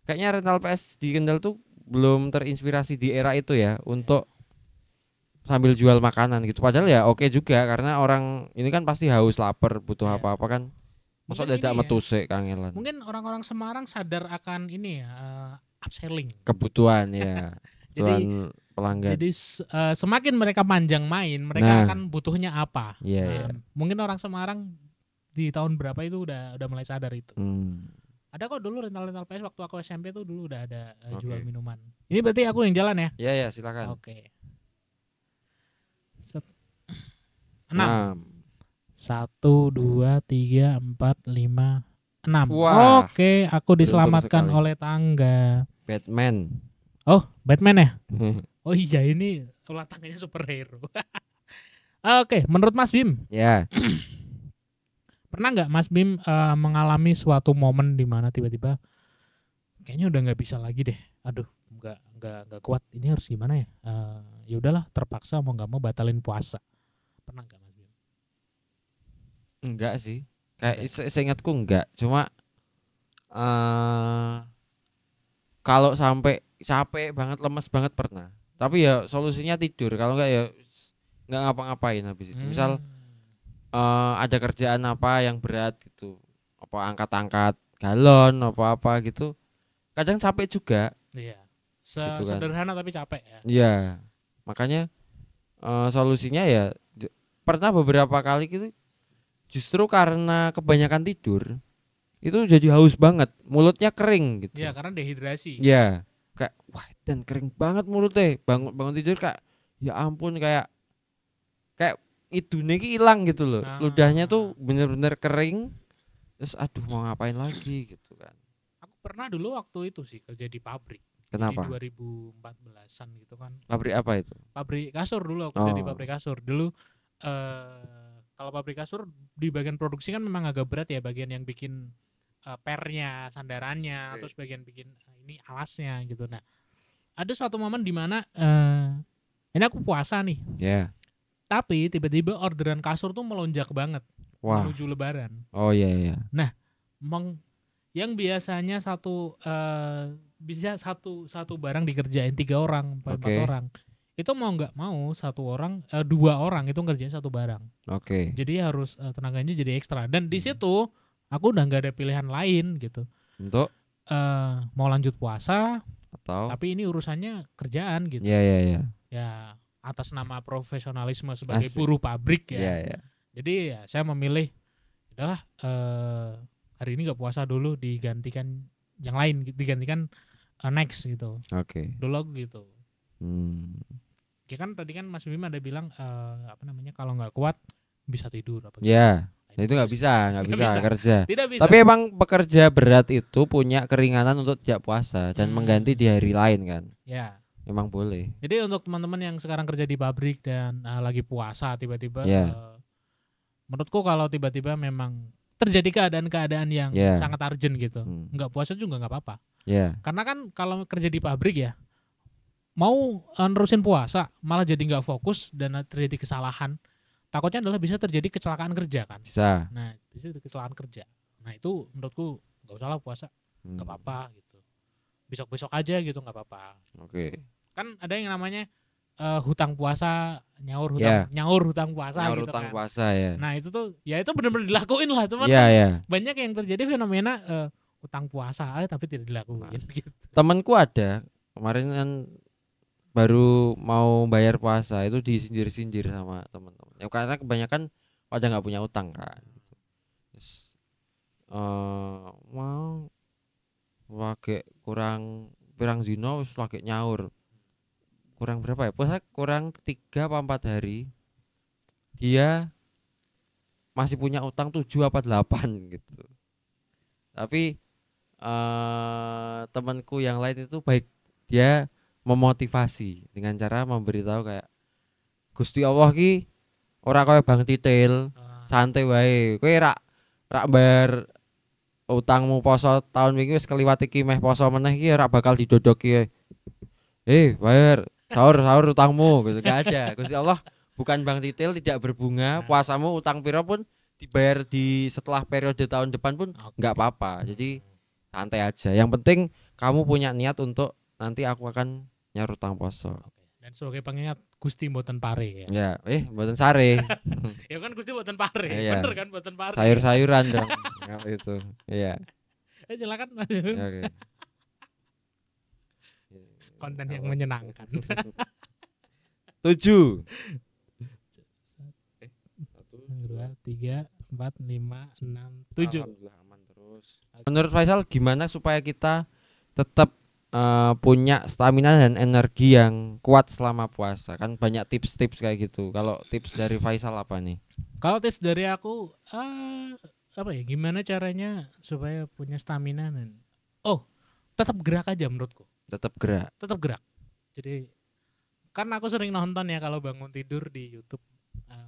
[SPEAKER 2] kayaknya rental PS di Kendal tuh belum terinspirasi di era itu ya untuk sambil jual makanan gitu. Padahal ya oke juga karena orang ini kan pasti haus, lapar, butuh
[SPEAKER 1] Iya.
[SPEAKER 2] apa-apa kan. Masa
[SPEAKER 1] Mungkin
[SPEAKER 2] dadak
[SPEAKER 1] ini ya,
[SPEAKER 2] metu sik kangelan.
[SPEAKER 1] mungkin orang-orang Semarang sadar akan ini ya, upselling.
[SPEAKER 2] Kebutuhan ya.
[SPEAKER 1] Jadi
[SPEAKER 2] Kebutuhan pelanggan.
[SPEAKER 1] Jadi semakin mereka panjang main, mereka
[SPEAKER 2] Nah.
[SPEAKER 1] akan butuhnya apa.
[SPEAKER 2] Iya,
[SPEAKER 1] Nah,
[SPEAKER 2] iya.
[SPEAKER 1] Mungkin orang Semarang di tahun berapa itu udah mulai sadar itu. Ada kok dulu rental PS waktu aku SMP tuh dulu udah ada jual
[SPEAKER 2] Oke.
[SPEAKER 1] minuman. Ini berarti aku yang jalan ya?
[SPEAKER 2] Iya ya, silakan.
[SPEAKER 1] Oke. 6. 1, 2, 3, 4, 5, 6.
[SPEAKER 2] Wah,
[SPEAKER 1] Oke, aku diselamatkan
[SPEAKER 2] sekali.
[SPEAKER 1] oleh tangga.
[SPEAKER 2] Batman.
[SPEAKER 1] Oh, Batman ya? Oh iya, ini ulah tangganya superhero. Oke, menurut Mas Bim,
[SPEAKER 2] Ya.
[SPEAKER 1] pernah nggak Mas Bim mengalami suatu momen di mana tiba-tiba kayaknya udah nggak bisa lagi deh, aduh nggak kuat, ini harus gimana ya? Ya udahlah, terpaksa mau nggak mau batalin puasa. Pernah nggak Mas Bim?
[SPEAKER 2] Enggak sih. Kayak
[SPEAKER 1] Enggak.
[SPEAKER 2] seingatku enggak. Cuma kalau sampai capek banget, lemes banget pernah. Tapi ya solusinya tidur. Kalau enggak ya enggak ngapa-ngapain habis itu. Misal ada kerjaan apa yang berat gitu. Apa angkat-angkat galon apa-apa gitu. Kadang capek juga.
[SPEAKER 1] Iya,
[SPEAKER 2] Gitu kan.
[SPEAKER 1] sederhana tapi capek ya.
[SPEAKER 2] Iya. Makanya solusinya ya pernah beberapa kali gitu justru karena kebanyakan tidur itu jadi haus banget, mulutnya kering gitu.
[SPEAKER 1] Iya, karena dehidrasi.
[SPEAKER 2] Ya, kayak wah dan kering banget mulutnya. Bangun tidur kayak ya ampun kayak idune ki hilang gitu loh. Ludahnya tuh bener-bener kering. Terus aduh mau ngapain lagi gitu kan.
[SPEAKER 1] Aku pernah dulu waktu itu sih kerja di pabrik.
[SPEAKER 2] Kenapa?
[SPEAKER 1] Di 2014-an gitu kan.
[SPEAKER 2] Pabrik apa itu?
[SPEAKER 1] Pabrik kasur dulu, aku kerja di
[SPEAKER 2] Oh.
[SPEAKER 1] pabrik kasur. Dulu kalau pabrik kasur di bagian produksi kan memang agak berat ya, bagian yang bikin pernya, sandarannya,
[SPEAKER 2] Oke.
[SPEAKER 1] terus bagian bikin ini alasnya gitu. Nah, ada suatu momen di mana ini aku puasa nih,
[SPEAKER 2] Ya.
[SPEAKER 1] tapi tiba-tiba orderan kasur tuh melonjak banget
[SPEAKER 2] Wah.
[SPEAKER 1] menuju Lebaran.
[SPEAKER 2] Oh iya iya.
[SPEAKER 1] Yang biasanya bisa satu barang dikerjain 3 orang, 4
[SPEAKER 2] Oke.
[SPEAKER 1] orang. Itu mau nggak mau 2 orang itu ngerjain satu barang.
[SPEAKER 2] Oke.
[SPEAKER 1] Jadi harus tenaganya jadi ekstra. Dan di situ aku udah nggak ada pilihan lain gitu.
[SPEAKER 2] Untuk
[SPEAKER 1] Mau lanjut puasa,
[SPEAKER 2] atau
[SPEAKER 1] tapi ini urusannya kerjaan gitu.
[SPEAKER 2] Iya iya iya.
[SPEAKER 1] Ya atas nama profesionalisme sebagai
[SPEAKER 2] Asik.
[SPEAKER 1] buruh pabrik
[SPEAKER 2] Iya
[SPEAKER 1] ya.
[SPEAKER 2] iya.
[SPEAKER 1] Jadi ya saya memilih udahlah hari ini nggak puasa dulu, digantikan yang lain, digantikan next gitu.
[SPEAKER 2] Oke.
[SPEAKER 1] Dulu aku gitu.
[SPEAKER 2] Hmm.
[SPEAKER 1] Ya kan tadi kan Mas Bima ada bilang kalau nggak kuat bisa tidur apa gitu.
[SPEAKER 2] Ya.
[SPEAKER 1] Nah,
[SPEAKER 2] Nah, itu nggak bisa
[SPEAKER 1] Nggak
[SPEAKER 2] bisa
[SPEAKER 1] bisa.
[SPEAKER 2] kerja.
[SPEAKER 1] Tidak bisa.
[SPEAKER 2] Tapi emang pekerja berat itu punya keringanan untuk tidak puasa dan mengganti di hari lain kan.
[SPEAKER 1] Ya.
[SPEAKER 2] Emang boleh.
[SPEAKER 1] Jadi untuk teman-teman yang sekarang kerja di pabrik dan lagi puasa tiba-tiba,
[SPEAKER 2] Ya.
[SPEAKER 1] menurutku kalau tiba-tiba memang terjadi keadaan-keadaan yang
[SPEAKER 2] Ya.
[SPEAKER 1] sangat urgent gitu,
[SPEAKER 2] Hmm.
[SPEAKER 1] nggak puasa juga nggak apa-apa.
[SPEAKER 2] Ya.
[SPEAKER 1] Karena kan kalau kerja di pabrik ya, mau nerusin puasa malah jadi nggak fokus dan terjadi kesalahan. Takutnya adalah bisa terjadi kecelakaan kerja kan.
[SPEAKER 2] Bisa.
[SPEAKER 1] Nah, bisa terjadi kecelakaan kerja. Nah itu menurutku nggak usah lah puasa, nggak apa-apa gitu. Besok-besok aja gitu nggak apa-apa.
[SPEAKER 2] Oke.
[SPEAKER 1] Kan ada yang namanya hutang puasa, nyaur hutang puasa
[SPEAKER 2] Nyaur
[SPEAKER 1] gitu
[SPEAKER 2] utang
[SPEAKER 1] kan.
[SPEAKER 2] puasa ya.
[SPEAKER 1] Nah itu tuh ya itu benar-benar dilakuin lah, cuman
[SPEAKER 2] Iya
[SPEAKER 1] kan
[SPEAKER 2] ya.
[SPEAKER 1] banyak yang terjadi fenomena hutang puasa tapi tidak dilakuin gitu.
[SPEAKER 2] Temanku ada kemarin kan baru mau bayar puasa itu disindir-sindir sama teman-teman. Ya karena kebanyakan pada nggak punya utang kan. Terus, mau lagi kurang dino wis lagi nyaur. Kurang berapa ya? Puasa kurang 3 apa 4 hari. Dia masih punya utang 7 apa 8 gitu. Tapi temanku yang lain itu baik, dia memotivasi dengan cara memberitahu kayak Gusti Allah ki ora kaya Bang Titil, santai wae. Kowe rak bayar utangmu poso tahun wingi wis keliwat iki meh poso meneh ki ora bakal didodoki. Bayar sahur utangmu gitu. Gak ada. Gusti Allah bukan Bang Titil, tidak berbunga. Puasamu utang piro pun dibayar di setelah periode tahun depan pun nggak apa-apa. Jadi santai aja. Yang penting kamu punya niat untuk nanti aku akan nyaur utang poso.
[SPEAKER 1] Oke. Dan sebagai pengingat Gusti mboten pare ya.
[SPEAKER 2] Ya, mboten sare.
[SPEAKER 1] Ya kan Gusti mboten pare.
[SPEAKER 2] Iya.
[SPEAKER 1] Bener kan mboten pare.
[SPEAKER 2] Sayur-sayuran dong. Kalau itu. Iya.
[SPEAKER 1] Silakan.
[SPEAKER 2] Ya, oke.
[SPEAKER 1] Konten yang menyenangkan.
[SPEAKER 2] 7. 1
[SPEAKER 1] 2 3 4 5 6 7.
[SPEAKER 2] Alhamdulillah aman terus. Menurut Faisal gimana supaya kita tetap punya stamina dan energi yang kuat selama puasa? Kan banyak tips-tips kayak gitu. Kalau tips dari Faisal apa nih?
[SPEAKER 1] Kalau tips dari aku apa ya? Gimana caranya supaya punya stamina dan tetap gerak aja menurutku.
[SPEAKER 2] Tetap gerak.
[SPEAKER 1] Tetap gerak. Jadi kan aku sering nonton ya kalau bangun tidur di YouTube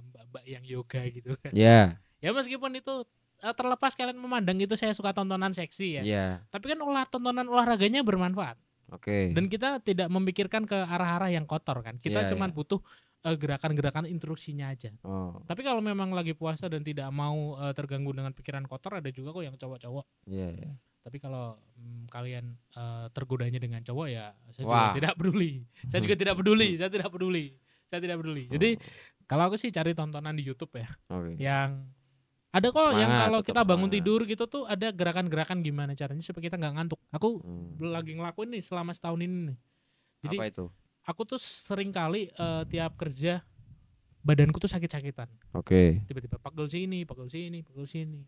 [SPEAKER 1] mbak-mbak yang yoga gitu kan.
[SPEAKER 2] Ya.
[SPEAKER 1] Ya meskipun itu terlepas kalian memandang itu saya suka tontonan seksi ya.
[SPEAKER 2] Ya.
[SPEAKER 1] Tapi kan tontonan olahraganya bermanfaat.
[SPEAKER 2] Oke.
[SPEAKER 1] Dan kita tidak memikirkan ke arah-arah yang kotor kan. Kita
[SPEAKER 2] Iya,
[SPEAKER 1] cuman
[SPEAKER 2] iya.
[SPEAKER 1] butuh gerakan-gerakan instruksinya aja.
[SPEAKER 2] Oh.
[SPEAKER 1] Tapi kalau memang lagi puasa dan tidak mau terganggu dengan pikiran kotor, ada juga kok yang cowok-cowok.
[SPEAKER 2] Iya, iya.
[SPEAKER 1] Tapi kalau kalian tergodanya dengan cowok ya saya
[SPEAKER 2] Wah.
[SPEAKER 1] juga tidak peduli. Saya juga tidak peduli. Saya tidak peduli. Saya tidak peduli. Jadi kalau aku sih cari tontonan di YouTube ya.
[SPEAKER 2] Oke.
[SPEAKER 1] Yang ada kok yang
[SPEAKER 2] Semangat,
[SPEAKER 1] kalau
[SPEAKER 2] tetap
[SPEAKER 1] kita bangun
[SPEAKER 2] semangat.
[SPEAKER 1] tidur gitu tuh ada gerakan-gerakan gimana caranya supaya kita nggak ngantuk. Aku
[SPEAKER 2] Hmm.
[SPEAKER 1] lagi ngelakuin nih selama setahun ini nih. Jadi
[SPEAKER 2] Apa itu?
[SPEAKER 1] aku tuh sering kali tiap kerja badanku tuh sakit-sakitan.
[SPEAKER 2] Oke.
[SPEAKER 1] Tiba-tiba pegel sini, pegel sini, pegel sini.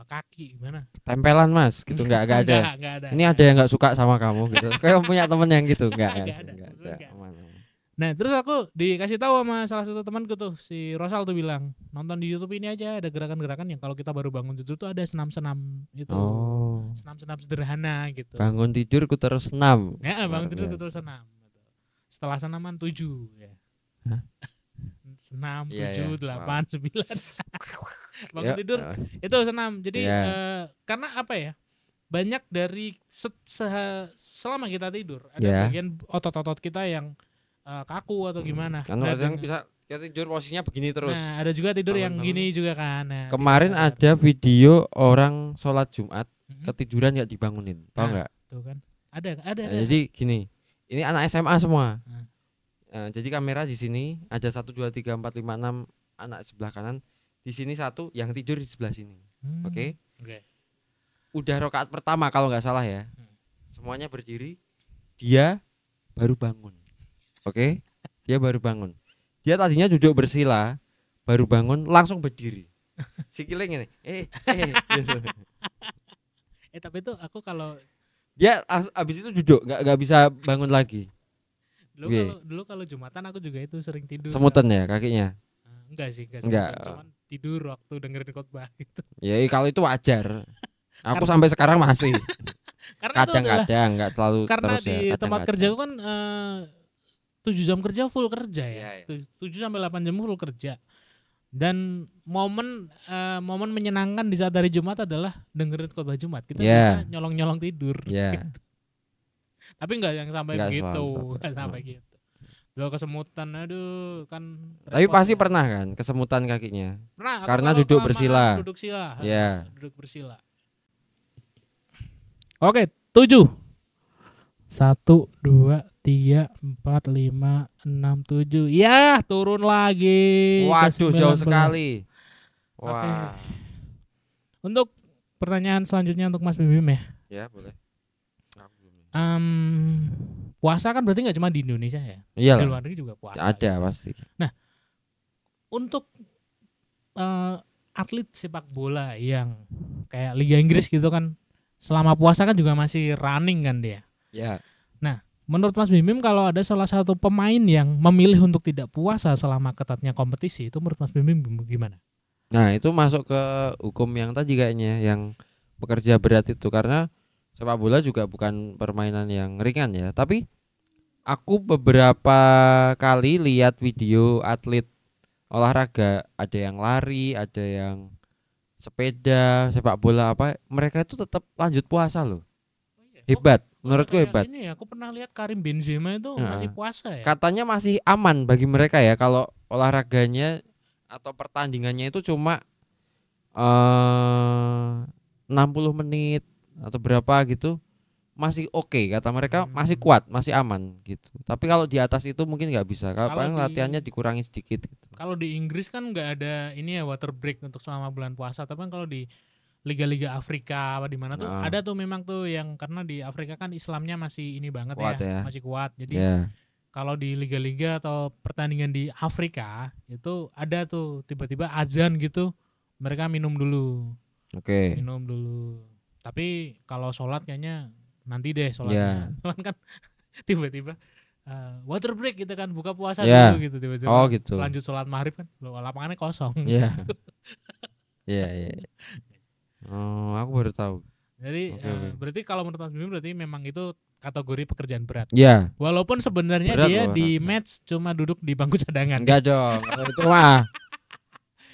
[SPEAKER 1] Kaki gimana?
[SPEAKER 2] Tempelan Mas, gitu enggak ada.
[SPEAKER 1] Enggak ada.
[SPEAKER 2] Ini ada yang enggak suka sama kamu gitu. Kayak punya temen yang gitu enggak?
[SPEAKER 1] Nggak ada,
[SPEAKER 2] Enggak
[SPEAKER 1] betul nggak.
[SPEAKER 2] Aman.
[SPEAKER 1] Nah terus aku dikasih tahu sama salah satu temanku tuh, si Rosal tuh bilang nonton di YouTube ini aja ada gerakan-gerakan yang kalau kita baru bangun tidur tuh ada senam-senam itu,
[SPEAKER 2] Oh.
[SPEAKER 1] senam-senam sederhana gitu.
[SPEAKER 2] Bangun tidur ku terus senam.
[SPEAKER 1] Ya bangun
[SPEAKER 2] Luar
[SPEAKER 1] tidur
[SPEAKER 2] biasa.
[SPEAKER 1] terus senam. Setelah senaman 7 ya.
[SPEAKER 2] Hah?
[SPEAKER 1] Senam
[SPEAKER 2] Iya,
[SPEAKER 1] 7,
[SPEAKER 2] iya.
[SPEAKER 1] 8, 9. Bangun
[SPEAKER 2] Yuk,
[SPEAKER 1] tidur itu senam. Jadi
[SPEAKER 2] Iya.
[SPEAKER 1] karena apa ya? Banyak dari selama kita tidur ada
[SPEAKER 2] Iya.
[SPEAKER 1] bagian otot-otot kita yang kaku atau gimana.
[SPEAKER 2] Kan
[SPEAKER 1] Nah,
[SPEAKER 2] ada yang
[SPEAKER 1] dengan-
[SPEAKER 2] bisa ya tidur posisinya begini terus.
[SPEAKER 1] Nah, ada juga tidur yang
[SPEAKER 2] Bangun-bangun.
[SPEAKER 1] gini juga kan. Nah,
[SPEAKER 2] Kemarin
[SPEAKER 1] tidak sadar.
[SPEAKER 2] ada video orang sholat Jumat
[SPEAKER 1] Mhm.
[SPEAKER 2] ketiduran nggak dibangunin, tahu
[SPEAKER 1] Nah,
[SPEAKER 2] nggak?
[SPEAKER 1] Tuh kan. Ada.
[SPEAKER 2] Nah, jadi gini, ini anak SMA semua.
[SPEAKER 1] Hmm.
[SPEAKER 2] Jadi kamera di sini ada 1, 2, 3, 4, 5, 6 anak sebelah kanan. Di sini satu yang tidur di sebelah sini. Oke.
[SPEAKER 1] Oke.
[SPEAKER 2] Udah rakaat pertama kalau nggak salah ya.
[SPEAKER 1] Hmm.
[SPEAKER 2] Semuanya berdiri. Dia baru bangun. Oke. Dia baru bangun. Dia tadinya duduk bersila, baru bangun langsung berdiri. Sikilnya gini. Gitu.
[SPEAKER 1] Tapi itu aku kalau
[SPEAKER 2] Dia abis itu duduk, nggak bisa bangun lagi.
[SPEAKER 1] dulu kalau Jumatan aku juga itu sering tidur.
[SPEAKER 2] Semutan ya kakinya.
[SPEAKER 1] Enggak sih,
[SPEAKER 2] Enggak.
[SPEAKER 1] cuman tidur waktu dengerin khotbah gitu.
[SPEAKER 2] Ya kalau itu wajar. Aku
[SPEAKER 1] Karena-
[SPEAKER 2] sampai sekarang masih.
[SPEAKER 1] Karena itu adalah
[SPEAKER 2] Kadang-kadang nggak selalu
[SPEAKER 1] karena
[SPEAKER 2] terus
[SPEAKER 1] di
[SPEAKER 2] ya.
[SPEAKER 1] tempat kerja aku kan 7 jam kerja full kerja ya.
[SPEAKER 2] Iya, iya.
[SPEAKER 1] 7 sampai 8 jam full kerja. Dan momen menyenangkan di saat hari Jumat adalah dengerin khotbah Jumat. Kita
[SPEAKER 2] Iya.
[SPEAKER 1] bisa nyolong-nyolong tidur.
[SPEAKER 2] Ya.
[SPEAKER 1] Tapi enggak yang sampai
[SPEAKER 2] Nggak
[SPEAKER 1] begitu,
[SPEAKER 2] selalu
[SPEAKER 1] enggak sampai gitu. Dulu kesemutan, aduh kan.
[SPEAKER 2] Tapi
[SPEAKER 1] repot
[SPEAKER 2] pasti
[SPEAKER 1] ya.
[SPEAKER 2] pernah kan kesemutan kakinya.
[SPEAKER 1] Pernah, aku
[SPEAKER 2] karena
[SPEAKER 1] kalau
[SPEAKER 2] duduk
[SPEAKER 1] kelamaan
[SPEAKER 2] bersila.
[SPEAKER 1] Duduk sila.
[SPEAKER 2] Iya.
[SPEAKER 1] Duduk bersila. Oke, 7. 1 2 3 4 5 6 7. Ya, turun lagi. ke
[SPEAKER 2] Waduh, jauh
[SPEAKER 1] 19.
[SPEAKER 2] sekali.
[SPEAKER 1] Oke.
[SPEAKER 2] Wah.
[SPEAKER 1] Untuk pertanyaan selanjutnya untuk Mas Bim ya.
[SPEAKER 2] Ya, boleh.
[SPEAKER 1] Puasa kan berarti nggak cuma di Indonesia ya.
[SPEAKER 2] Iya
[SPEAKER 1] Di
[SPEAKER 2] lah.
[SPEAKER 1] luar negeri juga puasa.
[SPEAKER 2] Ada
[SPEAKER 1] gitu.
[SPEAKER 2] pasti.
[SPEAKER 1] Untuk atlet sepak bola yang kayak Liga Inggris gitu kan, selama puasa kan juga masih running kan dia.
[SPEAKER 2] Ya.
[SPEAKER 1] Menurut Mas Bim, kalau ada salah satu pemain yang memilih untuk tidak puasa selama ketatnya kompetisi, itu menurut Mas Bim gimana?
[SPEAKER 2] Nah, itu masuk ke hukum yang tadi kayaknya, yang pekerja berat itu, karena sepak bola juga bukan permainan yang ringan ya. Tapi aku beberapa kali lihat video atlet olahraga, ada yang lari, ada yang sepeda, sepak bola apa, mereka itu tetap lanjut puasa loh. Hebat, menurutku
[SPEAKER 1] Kayak
[SPEAKER 2] hebat.
[SPEAKER 1] Ini aku pernah lihat Karim Benzema itu
[SPEAKER 2] Nah,
[SPEAKER 1] masih puasa ya.
[SPEAKER 2] Katanya masih aman bagi mereka ya kalau olahraganya atau pertandingannya itu cuma 60 menit atau berapa gitu. masih oke, kata mereka masih kuat, masih aman gitu. Tapi kalau di atas itu mungkin nggak bisa. Kalau paling latihannya dikurangi sedikit gitu.
[SPEAKER 1] Kalau di Inggris kan nggak ada ini ya water break untuk selama bulan puasa. Tapi kan kalau di liga-liga Afrika apa di mana tuh ada tuh memang tuh yang karena di Afrika kan Islamnya masih ini banget
[SPEAKER 2] Kuat ya.
[SPEAKER 1] masih kuat. Jadi kalau di liga-liga atau pertandingan di Afrika itu ada tuh tiba-tiba azan gitu, mereka minum dulu. Minum dulu. Tapi kalau sholat kayaknya nanti deh sholatnya. Kan tiba-tiba water break gitu kan, buka puasa dulu gitu tiba-tiba.
[SPEAKER 2] Gitu.
[SPEAKER 1] Lanjut sholat maghrib kan, lapangannya kosong.
[SPEAKER 2] Iya. Iya. Oh, aku baru tahu.
[SPEAKER 1] Jadi berarti kalau menurut Mas Bim berarti memang itu kategori pekerjaan berat.
[SPEAKER 2] Iya.
[SPEAKER 1] Walaupun sebenarnya dia di match cuma duduk di bangku cadangan.
[SPEAKER 2] Enggak dong, itu mah.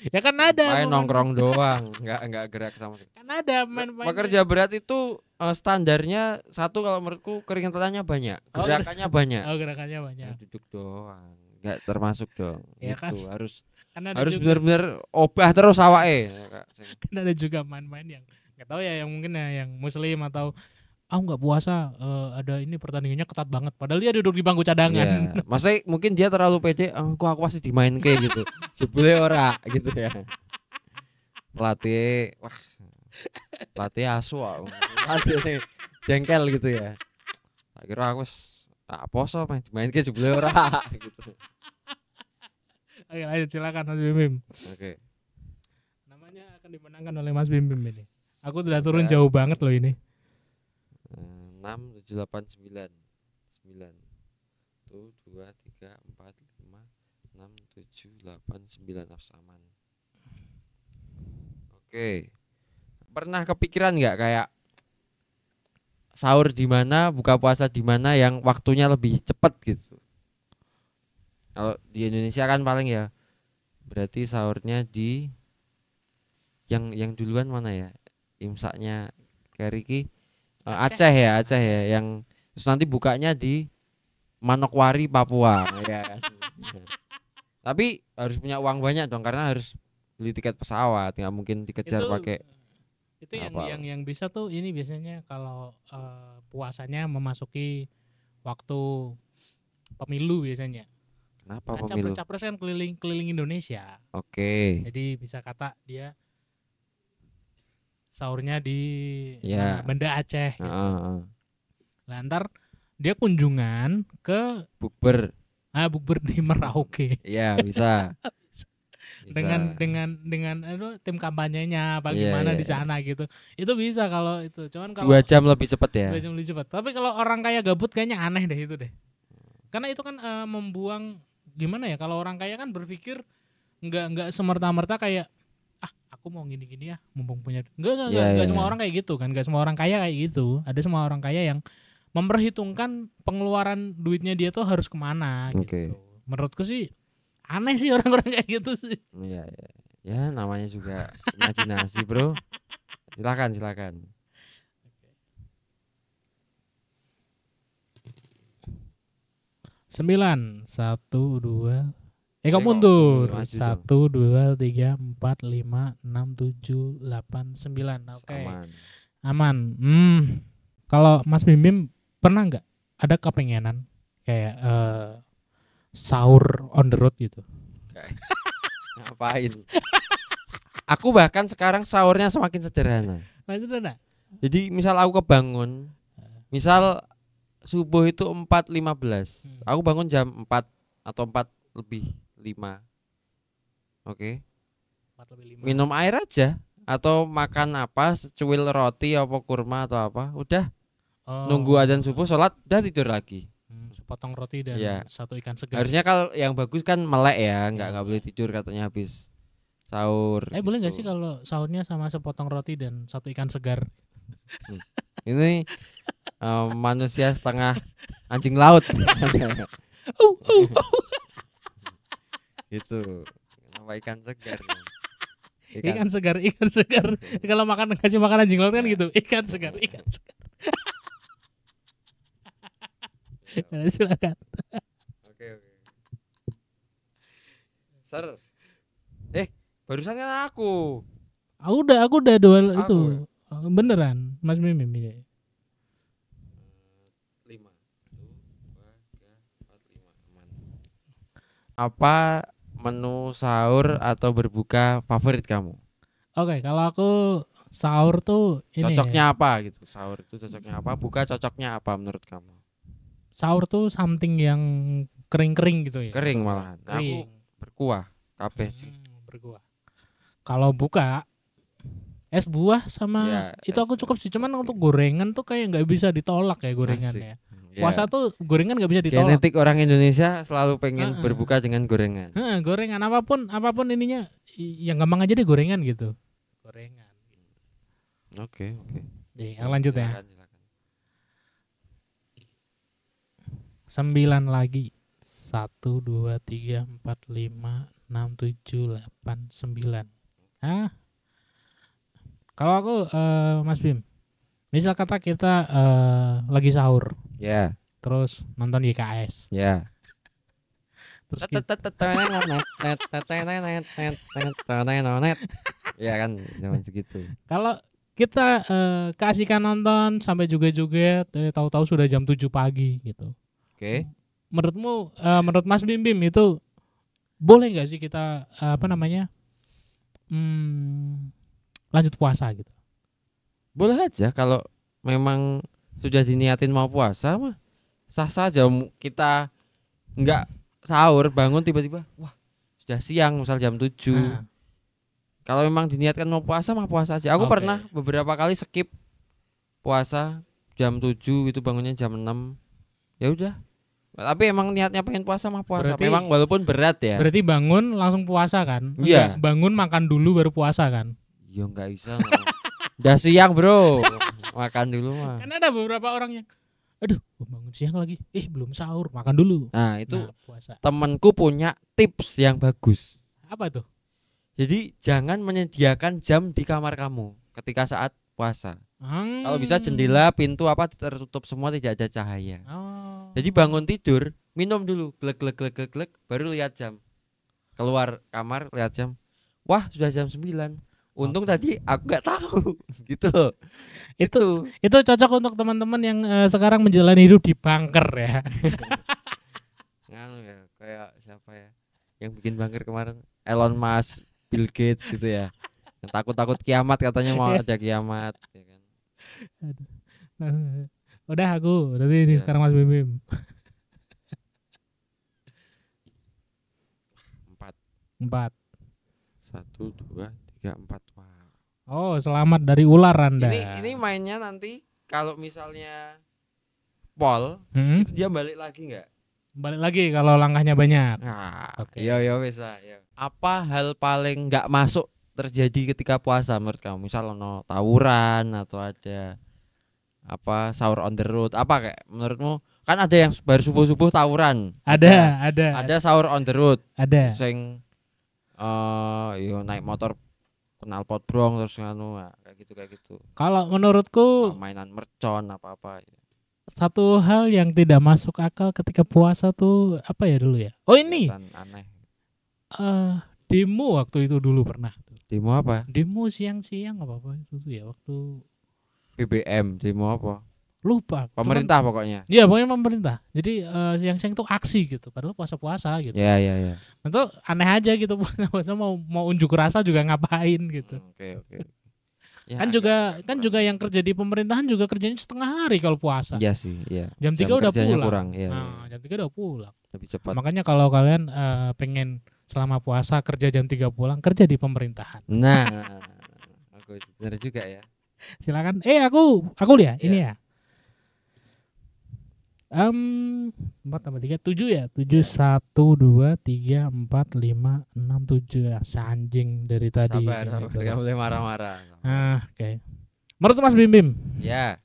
[SPEAKER 1] Ya kan ada.
[SPEAKER 2] Main nongkrong doang, enggak gerak sama sekali.
[SPEAKER 1] Kan ada main-main.
[SPEAKER 2] Pekerja berat itu standarnya satu kalau menurutku keringatannya banyak, gerakannya banyak.
[SPEAKER 1] Oh, gerakannya banyak.
[SPEAKER 2] Duduk doang, enggak termasuk dong.
[SPEAKER 1] Ya
[SPEAKER 2] itu
[SPEAKER 1] kan?
[SPEAKER 2] harus benar-benar obah terus awake.
[SPEAKER 1] Kan ada juga main-main yang nggak tahu ya, yang mungkin ya yang muslim atau nggak puasa ada ini pertandingannya ketat banget padahal dia duduk di bangku cadangan.
[SPEAKER 2] Maksudnya mungkin dia terlalu pede, aku masih dimain kayak gitu. Sebelnya ora gitu ya. Pelatih asu pelatih jengkel gitu ya. Akhirnya aku tak poso main kayak sebelnya ora gitu.
[SPEAKER 1] Oke, lanjut silakan Mas Bim Bim.
[SPEAKER 2] Oke.
[SPEAKER 1] Namanya akan dimenangkan oleh Mas Bim Bim ini. Aku udah turun jauh banget loh ini.
[SPEAKER 2] 6, 7, 8, 9 tuh 2, 3, 4, 5, 6, 7, 8, 9 nafsu aman. Oke. Pernah kepikiran nggak kayak sahur di mana, buka puasa di mana yang waktunya lebih cepat gitu? Kalau di Indonesia kan paling ya berarti sahurnya di yang duluan mana ya? Imsaknya kayak Riki Aceh ya yang terus nanti bukanya di Manokwari Papua ya. Tapi harus punya uang banyak dong karena harus beli tiket pesawat, nggak mungkin dikejar pakai
[SPEAKER 1] itu yang bisa tuh ini biasanya kalau puasanya memasuki waktu pemilu biasanya.
[SPEAKER 2] Kenapa
[SPEAKER 1] kan
[SPEAKER 2] pemilu?
[SPEAKER 1] Capres kan keliling Indonesia.
[SPEAKER 2] Oke.
[SPEAKER 1] Jadi bisa kata dia sahurnya di Banda Aceh gitu. Lantar dia kunjungan ke bukber di Merauke.
[SPEAKER 2] Iya, bisa.
[SPEAKER 1] dengan tim kampanyenya apa gimana di sana gitu. Itu bisa kalau itu. Cuman kalau
[SPEAKER 2] 2 jam lebih cepat ya.
[SPEAKER 1] 2 jam lebih cepat. Tapi kalau orang kaya gabut kayaknya aneh deh itu deh. Karena itu kan membuang gimana ya, kalau orang kaya kan berpikir enggak semerta-merta kayak aku mau gini-gini ya mumpung punya. Enggak semua orang kayak gitu kan. Enggak semua orang kaya kayak gitu. Ada semua orang kaya yang memperhitungkan pengeluaran duitnya dia tuh harus kemana gitu. Menurutku sih aneh sih orang-orang kayak gitu sih.
[SPEAKER 2] Iya. Ya namanya juga imajinasi bro. Silakan.
[SPEAKER 1] 9, 1, 2. Kamu mundur. 1, 2, 3, 4, 5, 6, 7, 8, 9. Oke. Aman. Kalau Mas Bim Bim pernah nggak ada kepengenan kayak sahur on the road gitu?
[SPEAKER 2] Ngapain? Aku bahkan sekarang sahurnya semakin sederhana. Jadi misal aku kebangun, misal subuh itu 4.15, aku bangun jam 4 atau 4:05. Oke. 4:05. Minum air aja atau makan apa, secuil roti apa kurma atau apa, udah. Nunggu azan subuh, sholat, udah tidur lagi.
[SPEAKER 1] Sepotong roti dan satu ikan segar.
[SPEAKER 2] Harusnya kalau yang bagus kan melek ya, nggak boleh tidur katanya habis sahur.
[SPEAKER 1] Boleh nggak sih kalau sahurnya sama sepotong roti dan satu ikan segar?
[SPEAKER 2] Ini manusia setengah anjing laut. Itu apa ikan segar?
[SPEAKER 1] Ikan segar. Kalau kasih makan anjing laut kan gitu, ikan segar. Silakan.
[SPEAKER 2] Oke. Ser. Barusan kan aku.
[SPEAKER 1] Aku udah dua itu. Beneran, Mas Mimi.
[SPEAKER 2] Apa menu sahur atau berbuka favorit kamu?
[SPEAKER 1] Oke, kalau aku sahur tuh ini
[SPEAKER 2] Cocoknya
[SPEAKER 1] ya,
[SPEAKER 2] apa gitu? Sahur itu cocoknya apa? Buka cocoknya apa menurut kamu?
[SPEAKER 1] sahur tuh something yang kering-kering gitu ya.
[SPEAKER 2] Kering malahan. Nah, aku
[SPEAKER 1] Kering.
[SPEAKER 2] berkuah kabeh sih.
[SPEAKER 1] Berkuah. Kalau buka es buah sama
[SPEAKER 2] Ya,
[SPEAKER 1] itu aku
[SPEAKER 2] es-
[SPEAKER 1] cukup sih, cuman
[SPEAKER 2] oke.
[SPEAKER 1] untuk gorengan tuh kayak nggak bisa ditolak ya gorengan
[SPEAKER 2] Asik.
[SPEAKER 1] ya.
[SPEAKER 2] Ya.
[SPEAKER 1] Puasa tuh gorengan nggak bisa ditolak.
[SPEAKER 2] Genetik orang Indonesia selalu pengen
[SPEAKER 1] Heeh.
[SPEAKER 2] berbuka dengan gorengan.
[SPEAKER 1] Gorengan apapun ininya yang gampang aja deh gorengan gitu. Gorengan.
[SPEAKER 2] Oke.
[SPEAKER 1] Nih, yang lanjut ya.
[SPEAKER 2] Silakan.
[SPEAKER 1] 9 lagi. 1 2 3 4 5 6 7 8 9. Ah. Kalau aku Mas Bim, misal kata kita lagi sahur,
[SPEAKER 2] Ya.
[SPEAKER 1] terus nonton YKS.
[SPEAKER 2] Ya.
[SPEAKER 1] Terus
[SPEAKER 2] Ya kan zaman segitu.
[SPEAKER 1] kalau kita keasikan nonton sampai juga-juga tahu-tahu sudah jam 7 pagi gitu.
[SPEAKER 2] Oke.
[SPEAKER 1] Menurutmu menurut Mas Bim Bim itu boleh nggak sih kita lanjut puasa gitu?
[SPEAKER 2] Boleh aja kalau memang sudah diniatin mau puasa mah sah saja. Kita nggak sahur bangun tiba-tiba wah sudah siang misal jam 7.
[SPEAKER 1] Nah,
[SPEAKER 2] Kalau memang diniatkan mau puasa mah puasa aja. Aku
[SPEAKER 1] Oke.
[SPEAKER 2] pernah beberapa kali skip puasa jam 7 itu bangunnya jam 6. Ya udah. Tapi emang niatnya pengen puasa mah puasa.
[SPEAKER 1] Berarti-
[SPEAKER 2] Memang walaupun berat ya.
[SPEAKER 1] berarti bangun langsung puasa kan?
[SPEAKER 2] Iya.
[SPEAKER 1] Enggak, bangun makan dulu baru puasa kan?
[SPEAKER 2] Ya nggak bisa. Udah siang, Bro. Makan dulu mah.
[SPEAKER 1] Kan ada beberapa orang yang aduh, gua bangun siang lagi. Belum sahur, makan dulu.
[SPEAKER 2] Nah, itu
[SPEAKER 1] Nah, puasa.
[SPEAKER 2] temenku punya tips yang bagus.
[SPEAKER 1] Apa tuh?
[SPEAKER 2] Jadi jangan menyediakan jam di kamar kamu ketika saat puasa. Kalau bisa jendela, pintu apa tertutup semua, tidak ada cahaya.
[SPEAKER 1] Oh.
[SPEAKER 2] Jadi bangun tidur, minum dulu, glek, baru lihat jam. Keluar kamar, lihat jam. Wah, sudah jam 9. Untung
[SPEAKER 1] Oke.
[SPEAKER 2] tadi aku nggak tahu. Gitu loh.
[SPEAKER 1] Itu cocok untuk teman-teman yang sekarang menjalani hidup di bunker ya.
[SPEAKER 2] Nganu ya, kayak siapa ya? Yang bikin bunker kemarin, Elon Musk, Bill Gates gitu ya. Yang takut-takut kiamat katanya mau ada kiamat ya kan.
[SPEAKER 1] Udah aku, berarti ini
[SPEAKER 2] Ya.
[SPEAKER 1] sekarang Mas Bim Bim. 4.
[SPEAKER 2] 1 2 3 4. Wah.
[SPEAKER 1] Oh, selamat dari ular Anda.
[SPEAKER 2] Ini mainnya nanti kalau misalnya Pol,
[SPEAKER 1] Hmm?
[SPEAKER 2] itu dia balik lagi nggak?
[SPEAKER 1] Balik lagi kalau langkahnya banyak.
[SPEAKER 2] Nah,
[SPEAKER 1] Oke.
[SPEAKER 2] yo bisa, yo. Apa hal paling nggak masuk terjadi ketika puasa menurut kamu? Misal ono tawuran atau ada apa sahur on the road, apa kayak menurutmu? Kan ada yang baru subuh tawuran. Ada sahur on the road.
[SPEAKER 1] Ada.
[SPEAKER 2] Sing yo naik motor knalpot brong terus nganu kayak gitu.
[SPEAKER 1] Kalau menurutku
[SPEAKER 2] Mainan mercon apa-apa.
[SPEAKER 1] satu hal yang tidak masuk akal ketika puasa tuh apa ya dulu ya? Oh ini
[SPEAKER 2] Kelihatan aneh.
[SPEAKER 1] demo waktu itu dulu pernah.
[SPEAKER 2] Demo apa?
[SPEAKER 1] Demo siang-siang apa itu tuh ya waktu
[SPEAKER 2] BBM, demo apa?
[SPEAKER 1] lupa.
[SPEAKER 2] Pemerintah pokoknya.
[SPEAKER 1] Iya pokoknya pemerintah. Jadi siang-siang tuh aksi gitu. Padahal puasa-puasa gitu.
[SPEAKER 2] Ya.
[SPEAKER 1] Itu aneh aja gitu puasa mau unjuk rasa juga ngapain gitu.
[SPEAKER 2] Oke. Ya,
[SPEAKER 1] Kan juga yang kerja di pemerintahan juga kerjanya setengah hari kalau puasa.
[SPEAKER 2] Iya sih, iya.
[SPEAKER 1] Jam 3 udah
[SPEAKER 2] kerjanya
[SPEAKER 1] pulang.
[SPEAKER 2] kurang, iya.
[SPEAKER 1] Nah, jam 3 udah pulang.
[SPEAKER 2] Lebih cepat.
[SPEAKER 1] Makanya kalau kalian pengen selama puasa kerja jam 3 pulang, kerja di pemerintahan.
[SPEAKER 2] Nah, aku benar juga ya.
[SPEAKER 1] Silakan. Aku lihat ini ya. 4 tambah 3 7 ya. 7 1 2 3 4 5 6 7 ya. Sanjing dari tadi.
[SPEAKER 2] Sabar,
[SPEAKER 1] Ini
[SPEAKER 2] enggak
[SPEAKER 1] terus.
[SPEAKER 2] boleh marah-marah.
[SPEAKER 1] Oke. Menurut Mas Bim Bim,
[SPEAKER 2] Ya,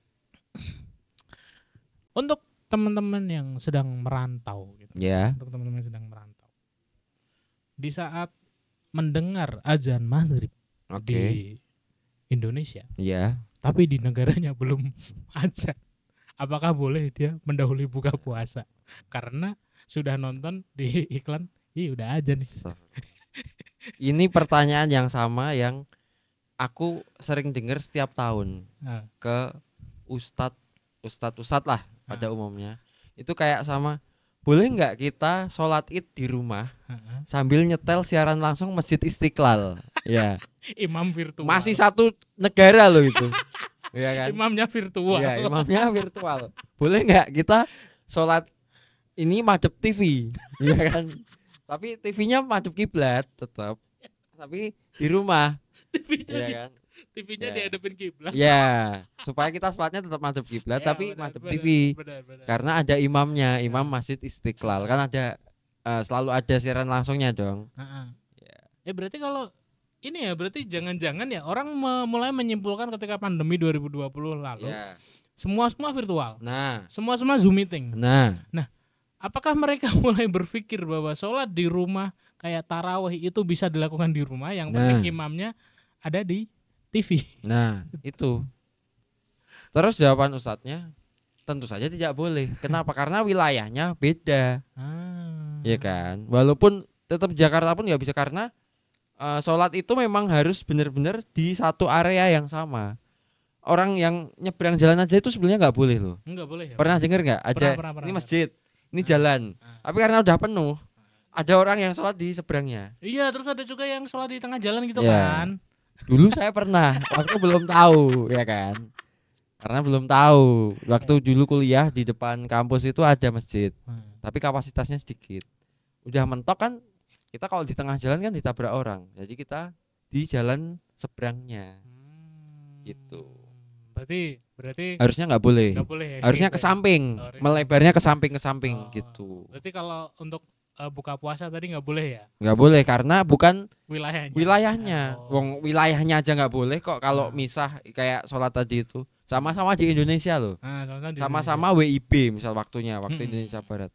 [SPEAKER 1] untuk teman-teman yang sedang merantau gitu.
[SPEAKER 2] ya.
[SPEAKER 1] Untuk teman-teman yang sedang merantau. Di saat mendengar azan maghrib
[SPEAKER 2] Oke.
[SPEAKER 1] di Indonesia,
[SPEAKER 2] Ya.
[SPEAKER 1] tapi di negaranya belum azan. Apakah boleh dia mendahului buka puasa? Karena sudah nonton di iklan, udah azan nih.
[SPEAKER 2] Ini pertanyaan yang sama yang aku sering dengar setiap tahun
[SPEAKER 1] Nah,
[SPEAKER 2] ke ustadz lah pada umumnya. Itu kayak sama boleh nggak kita sholat id di rumah
[SPEAKER 1] Heeh.
[SPEAKER 2] sambil nyetel siaran langsung Masjid Istiqlal? Ya,
[SPEAKER 1] Imam virtual.
[SPEAKER 2] masih satu negara loh itu, ya kan?
[SPEAKER 1] Imamnya virtual.
[SPEAKER 2] Ya, imamnya virtual. Boleh nggak kita sholat ini madep TV, ya kan? Tapi TV-nya madep kiblat tetap, tapi di rumah,
[SPEAKER 1] TV-nya
[SPEAKER 2] ya
[SPEAKER 1] di,
[SPEAKER 2] kan?
[SPEAKER 1] TV-nya
[SPEAKER 2] Ya.
[SPEAKER 1] dihadapin kiblat.
[SPEAKER 2] Ya, supaya kita sholatnya tetap madep kiblat,
[SPEAKER 1] Ya,
[SPEAKER 2] tapi
[SPEAKER 1] benar,
[SPEAKER 2] madep
[SPEAKER 1] benar,
[SPEAKER 2] TV.
[SPEAKER 1] benar.
[SPEAKER 2] Karena ada imamnya, Imam
[SPEAKER 1] Ya.
[SPEAKER 2] Masjid Istiqlal kan ada selalu ada siaran langsungnya dong.
[SPEAKER 1] Heeh.
[SPEAKER 2] Ya.
[SPEAKER 1] Berarti kalau ini ya berarti jangan-jangan ya orang mulai menyimpulkan ketika pandemi 2020 lalu
[SPEAKER 2] Ya.
[SPEAKER 1] semua virtual.
[SPEAKER 2] Nah,
[SPEAKER 1] Semua Zoom meeting.
[SPEAKER 2] nah,
[SPEAKER 1] Apakah mereka mulai berpikir bahwa sholat di rumah kayak tarawih itu bisa dilakukan di rumah, yang penting
[SPEAKER 2] Nah.
[SPEAKER 1] imamnya ada di TV?
[SPEAKER 2] nah itu. Terus jawaban ustadznya tentu saja tidak boleh. Kenapa? Karena wilayahnya beda, ya kan. Walaupun tetap Jakarta pun nggak bisa karena sholat itu memang harus benar-benar di satu area yang sama. Orang yang nyebrang jalan aja itu sebenarnya nggak boleh loh.
[SPEAKER 1] Enggak boleh ya?
[SPEAKER 2] Pernah dengar nggak? Ada
[SPEAKER 1] Pernah.
[SPEAKER 2] ini masjid, ini jalan. Tapi karena udah penuh, ada orang yang sholat di seberangnya.
[SPEAKER 1] Iya, terus ada juga yang sholat di tengah jalan gitu
[SPEAKER 2] Iya.
[SPEAKER 1] kan.
[SPEAKER 2] Dulu saya pernah, waktu belum tahu, ya kan. Karena belum tahu. Waktu dulu kuliah di depan kampus itu ada masjid, tapi kapasitasnya sedikit. Udah mentok kan, kita kalau di tengah jalan kan ditabrak orang. Jadi kita di jalan seberangnya. Gitu.
[SPEAKER 1] Berarti
[SPEAKER 2] Harusnya nggak boleh.
[SPEAKER 1] nggak boleh ya,
[SPEAKER 2] Harusnya
[SPEAKER 1] gitu
[SPEAKER 2] ke
[SPEAKER 1] ya?
[SPEAKER 2] samping,
[SPEAKER 1] Oh, harusnya
[SPEAKER 2] melebarnya ke samping
[SPEAKER 1] Oh,
[SPEAKER 2] gitu.
[SPEAKER 1] Berarti kalau untuk buka puasa tadi nggak boleh ya
[SPEAKER 2] Nggak boleh karena bukan
[SPEAKER 1] wilayahnya.
[SPEAKER 2] wilayahnya. Wong wilayahnya aja nggak boleh kok kalau
[SPEAKER 1] Nah.
[SPEAKER 2] misah kayak sholat tadi itu. Sama-sama di Indonesia loh.
[SPEAKER 1] Nah, contohnya di
[SPEAKER 2] Sama-sama WIB misal waktunya, waktu
[SPEAKER 1] Mm-mm.
[SPEAKER 2] Indonesia Barat.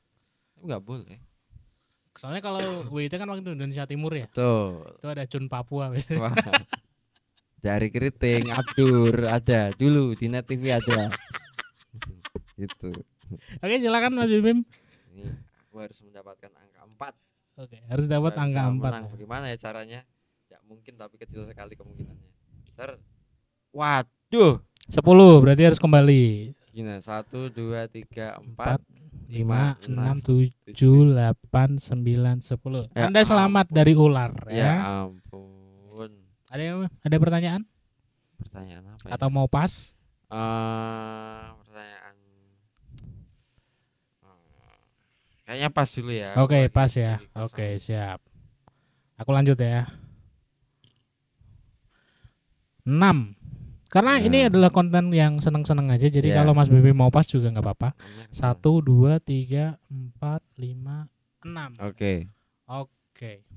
[SPEAKER 2] Itu nggak boleh.
[SPEAKER 1] Indonesia. Soalnya kalau WIT kan waktu Indonesia Timur ya.
[SPEAKER 2] Tuh.
[SPEAKER 1] Itu ada Jun Papua biasanya.
[SPEAKER 2] Wah. Dari Keriting, Abdur ada dulu di Net TV ada. Gitu.
[SPEAKER 1] Oke, silakan Mas Bim.
[SPEAKER 2] Ini aku harus mendapatkan angka 4.
[SPEAKER 1] Oke, harus dapat
[SPEAKER 2] Supaya
[SPEAKER 1] angka
[SPEAKER 2] bisa
[SPEAKER 1] 4.
[SPEAKER 2] menang. Bagaimana ya caranya? Ya mungkin tapi kecil sekali kemungkinannya. Waduh.
[SPEAKER 1] 10 berarti harus kembali.
[SPEAKER 2] Gini, 1, 2, 3, 4,
[SPEAKER 1] 5, 6,
[SPEAKER 2] 7.
[SPEAKER 1] 7, 8, 9, 10.
[SPEAKER 2] Ya
[SPEAKER 1] Anda selamat
[SPEAKER 2] ampun.
[SPEAKER 1] dari ular
[SPEAKER 2] Ya
[SPEAKER 1] ya.
[SPEAKER 2] ampun.
[SPEAKER 1] Ada pertanyaan
[SPEAKER 2] Pertanyaan apa ya?
[SPEAKER 1] atau mau pas?
[SPEAKER 2] Pertanyaan. Kayaknya pas dulu ya.
[SPEAKER 1] Oke,
[SPEAKER 2] Lagi
[SPEAKER 1] pas ya.
[SPEAKER 2] kosong.
[SPEAKER 1] Oke, siap. Aku lanjut ya. 6. Karena
[SPEAKER 2] Ya.
[SPEAKER 1] ini adalah konten yang seneng-seneng aja. Jadi
[SPEAKER 2] Ya.
[SPEAKER 1] kalau Mas Bibi mau pas juga nggak apa-apa.
[SPEAKER 2] Namanya
[SPEAKER 1] 1, 2, 3, 4, 5, 6.
[SPEAKER 2] Oke.
[SPEAKER 1] Oke.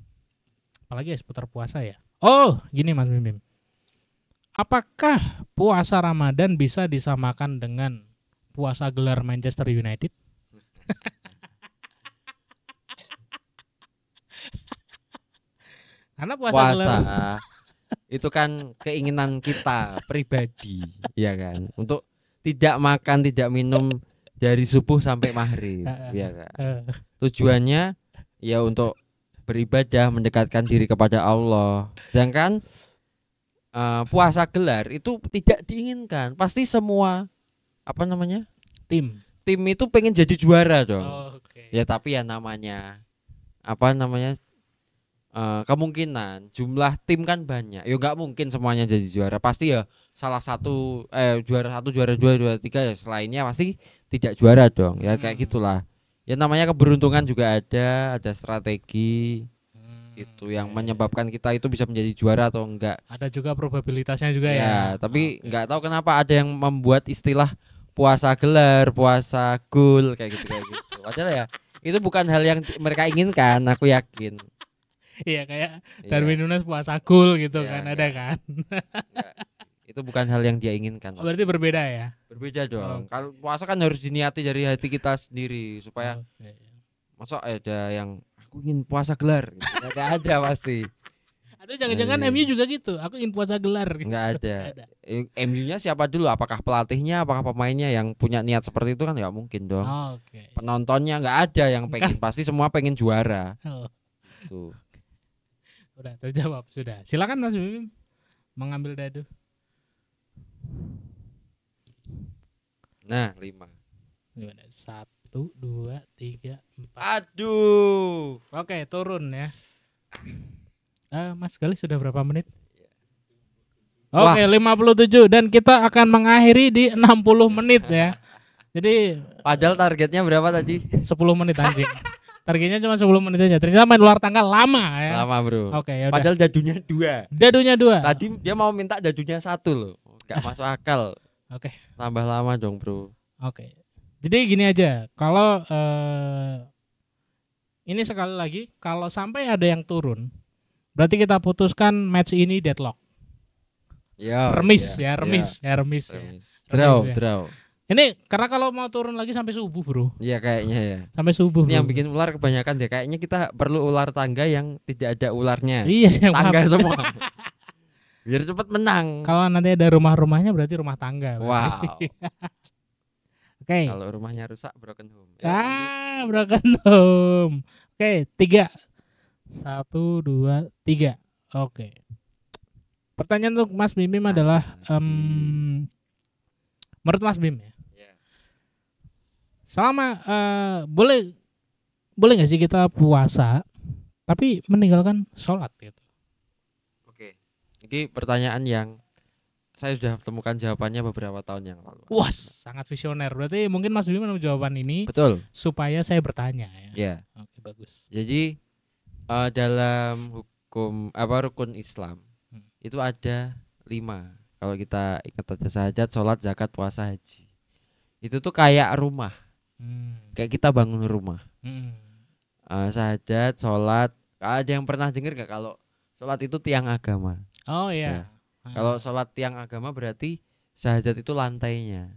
[SPEAKER 1] Apalagi ya seputar puasa ya. Oh, gini Mas Bim. Apakah puasa Ramadan bisa disamakan dengan puasa gelar Manchester United? Karena puasa gelar
[SPEAKER 2] Puasa itu kan keinginan kita pribadi, ya kan, untuk tidak makan, tidak minum dari subuh sampai maghrib, ya kan. Tujuannya ya untuk beribadah, mendekatkan diri kepada Allah. Sedangkan puasa gelar itu tidak diinginkan. Pasti semua
[SPEAKER 1] tim.
[SPEAKER 2] tim itu pengen jadi juara dong.
[SPEAKER 1] Oke.
[SPEAKER 2] Ya tapi ya namanya kemungkinan jumlah tim kan banyak. Ya nggak mungkin semuanya jadi juara. Pasti ya salah satu juara 1, juara 2, juara 3 ya selainnya pasti tidak juara dong. Ya kayak gitulah. Ya namanya keberuntungan juga ada strategi gitu yang menyebabkan kita itu bisa menjadi juara atau enggak.
[SPEAKER 1] Ada juga probabilitasnya juga ya.
[SPEAKER 2] Ya, tapi nggak tahu kenapa ada yang membuat istilah puasa gelar, puasa gol kayak gitu. Padahal ya itu bukan hal yang mereka inginkan, aku yakin.
[SPEAKER 1] Iya, kayak
[SPEAKER 2] Iya,
[SPEAKER 1] Darwin Nunes puasa gol gitu
[SPEAKER 2] Iya,
[SPEAKER 1] kan,
[SPEAKER 2] iya.
[SPEAKER 1] ada kan.
[SPEAKER 2] enggak sih. Itu bukan hal yang dia inginkan.
[SPEAKER 1] Oh, berarti berbeda ya.
[SPEAKER 2] Berbeda dong.
[SPEAKER 1] Oh.
[SPEAKER 2] Kalau puasa kan harus diniati dari hati kita sendiri supaya
[SPEAKER 1] Oke.
[SPEAKER 2] masa ada yang aku ingin puasa gelar gitu. Nggak ada pasti.
[SPEAKER 1] Atau jangan-jangan
[SPEAKER 2] Iya.
[SPEAKER 1] MU juga gitu. Aku ingin puasa gelar gitu.
[SPEAKER 2] Nggak ada.
[SPEAKER 1] Nggak ada.
[SPEAKER 2] MU-nya siapa dulu? Apakah pelatihnya, apakah pemainnya yang punya niat seperti itu kan nggak mungkin dong.
[SPEAKER 1] Oke.
[SPEAKER 2] Penontonnya nggak ada yang pengen, pasti semua pengen juara.
[SPEAKER 1] Oh,
[SPEAKER 2] Tuh.
[SPEAKER 1] udah terjawab sudah. Silakan Mas Bim mengambil dadu.
[SPEAKER 2] Nah, 5.
[SPEAKER 1] Gimana? 1, 1, 2, 3, 4.
[SPEAKER 2] Aduh.
[SPEAKER 1] Oke, turun ya. Mas Galih sudah berapa menit?
[SPEAKER 2] Wah.
[SPEAKER 1] Oke, 57 dan kita akan mengakhiri di 60 menit ya. Jadi
[SPEAKER 2] Padahal targetnya berapa tadi?
[SPEAKER 1] 10 menit anjing. Targetnya cuma 10 menit aja. Ternyata main ular tangga lama ya.
[SPEAKER 2] Lama, Bro.
[SPEAKER 1] Oke, ya udah.
[SPEAKER 2] Padahal dadunya 2.
[SPEAKER 1] Dadunya 2.
[SPEAKER 2] Tadi dia mau minta dadunya 1 loh. Gak masuk akal.
[SPEAKER 1] Oke.
[SPEAKER 2] Tambah lama dong, Bro.
[SPEAKER 1] Oke. Jadi gini aja, kalau ini sekali lagi, kalau sampai ada yang turun, berarti kita putuskan match ini deadlock.
[SPEAKER 2] Ya.
[SPEAKER 1] Remis ya.
[SPEAKER 2] Remis.
[SPEAKER 1] Remis
[SPEAKER 2] Draw,
[SPEAKER 1] ya.
[SPEAKER 2] draw.
[SPEAKER 1] Ini karena kalau mau turun lagi sampai subuh, Bro.
[SPEAKER 2] Iya kayaknya ya.
[SPEAKER 1] Sampai subuh.
[SPEAKER 2] Ini yang
[SPEAKER 1] Bro.
[SPEAKER 2] bikin ular kebanyakan deh. Kayaknya kita perlu ular tangga yang tidak ada ularnya.
[SPEAKER 1] Iya,
[SPEAKER 2] Tangga
[SPEAKER 1] maaf.
[SPEAKER 2] semua. Biar cepet menang.
[SPEAKER 1] Kalau nanti ada rumah-rumahnya berarti rumah tangga.
[SPEAKER 2] Wow.
[SPEAKER 1] Oke.
[SPEAKER 2] Kalau rumahnya rusak broken home. Ya,
[SPEAKER 1] Broken home. Oke, 3. 1, 2, 3. Oke. Pertanyaan untuk Mas Bim adalah menurut Mas Bim ya.
[SPEAKER 2] Ya.
[SPEAKER 1] Selama boleh nggak sih kita puasa tapi meninggalkan sholat gitu?
[SPEAKER 2] Oke. Ini pertanyaan yang saya sudah temukan jawabannya beberapa tahun yang lalu.
[SPEAKER 1] Wah, sangat visioner. Berarti mungkin Mas Bim menurut jawaban ini
[SPEAKER 2] Betul.
[SPEAKER 1] supaya saya bertanya ya.
[SPEAKER 2] Ya.
[SPEAKER 1] Oke, bagus.
[SPEAKER 2] Jadi dalam hukum rukun Islam itu ada 5. Kalau kita ingat aja syahadat, sholat, zakat, puasa, haji. Itu tuh kayak rumah. Kayak kita bangun rumah. Syahadat, sholat. Ada yang pernah dengar gak kalau sholat itu tiang agama?
[SPEAKER 1] Oh iya.
[SPEAKER 2] Kalau sholat tiang agama berarti syahadat itu lantainya.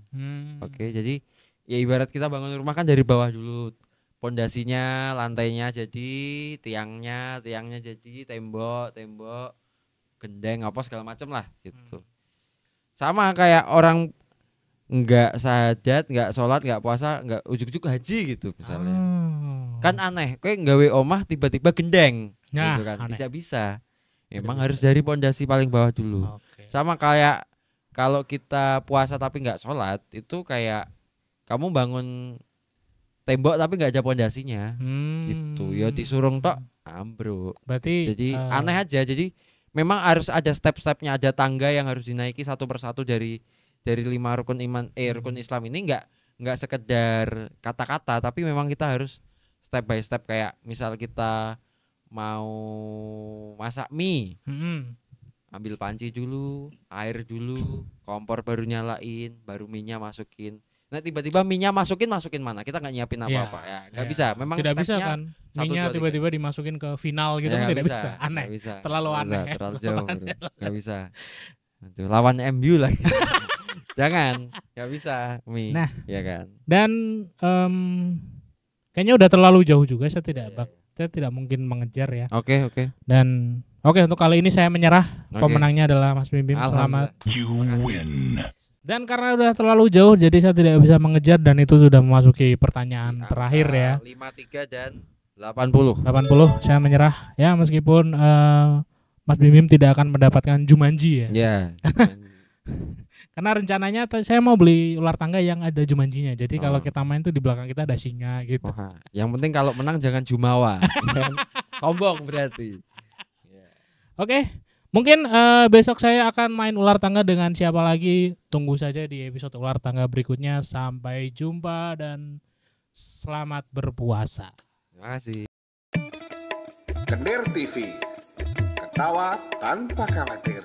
[SPEAKER 2] Oke, jadi ya ibarat kita bangun rumah kan dari bawah dulu. Pondasinya, lantainya jadi, tiangnya jadi, tembok, gendeng apa segala macam lah gitu. Sama kayak orang enggak syahadat, enggak sholat, enggak puasa, enggak ujuk-ujuk haji gitu misalnya. Kan aneh, kayak nggawe omah tiba-tiba gendeng
[SPEAKER 1] Nah,
[SPEAKER 2] gitu kan.
[SPEAKER 1] aneh.
[SPEAKER 2] Tidak bisa. Emang
[SPEAKER 1] bisa.
[SPEAKER 2] harus dari pondasi paling bawah dulu.
[SPEAKER 1] Oke.
[SPEAKER 2] Sama kayak kalau kita puasa tapi enggak sholat, itu kayak kamu bangun tembok tapi enggak ada pondasinya. Gitu. Ya disurung tok ambruk.
[SPEAKER 1] Berarti
[SPEAKER 2] Jadi aneh aja. Jadi memang harus ada step-stepnya, ada tangga yang harus dinaiki satu persatu dari 5 rukun iman rukun Islam ini enggak sekedar kata-kata, tapi memang kita harus step by step. Kayak misal kita mau masak mie, ambil panci dulu, air dulu, kompor baru nyalain, baru minyak masukin. Nah tiba-tiba minyak masukin mana? Kita nggak nyiapin apa-apa ya, nggak bisa. Memang
[SPEAKER 1] tidak bisa
[SPEAKER 2] stepnya
[SPEAKER 1] kan?
[SPEAKER 2] 1,
[SPEAKER 1] Minyak
[SPEAKER 2] 2, 3.
[SPEAKER 1] tiba-tiba dimasukin ke final gitu
[SPEAKER 2] Ya,
[SPEAKER 1] kan
[SPEAKER 2] nggak
[SPEAKER 1] tidak bisa. Aneh.
[SPEAKER 2] nggak bisa,
[SPEAKER 1] Terlalu
[SPEAKER 2] nggak
[SPEAKER 1] aneh.
[SPEAKER 2] bisa, terlalu jauh, bro. Nggak bisa. Aduh, lawan MU lagi. Jangan, nggak bisa mie.
[SPEAKER 1] Nah.
[SPEAKER 2] Ya kan.
[SPEAKER 1] Dan kayaknya udah terlalu jauh juga. Saya tidak
[SPEAKER 2] Iya.
[SPEAKER 1] saya tidak mungkin mengejar ya.
[SPEAKER 2] Oke.
[SPEAKER 1] Dan untuk kali ini saya menyerah.
[SPEAKER 2] Oke.
[SPEAKER 1] Pemenangnya adalah Mas Bim. Selamat.
[SPEAKER 2] You
[SPEAKER 3] win.
[SPEAKER 1] Dan karena udah terlalu jauh, jadi saya tidak bisa mengejar dan itu sudah memasuki pertanyaan terakhir ya.
[SPEAKER 2] 53 dan 80.
[SPEAKER 1] 80, saya menyerah ya, meskipun Mas Bim tidak akan mendapatkan Jumanji ya.
[SPEAKER 2] Ya.
[SPEAKER 1] Karena rencananya saya mau beli ular tangga yang ada Jumanjinya. Jadi kalau
[SPEAKER 2] Oh.
[SPEAKER 1] kita main tuh di belakang kita ada singa gitu.
[SPEAKER 2] Wah, yang penting kalau menang jangan jumawa. Sombong berarti.
[SPEAKER 1] Oke. Mungkin besok saya akan main ular tangga dengan siapa lagi. Tunggu saja di episode ular tangga berikutnya. Sampai jumpa dan selamat berpuasa.
[SPEAKER 2] Terima kasih.
[SPEAKER 3] Kendir TV. Ketawa tanpa khawatir.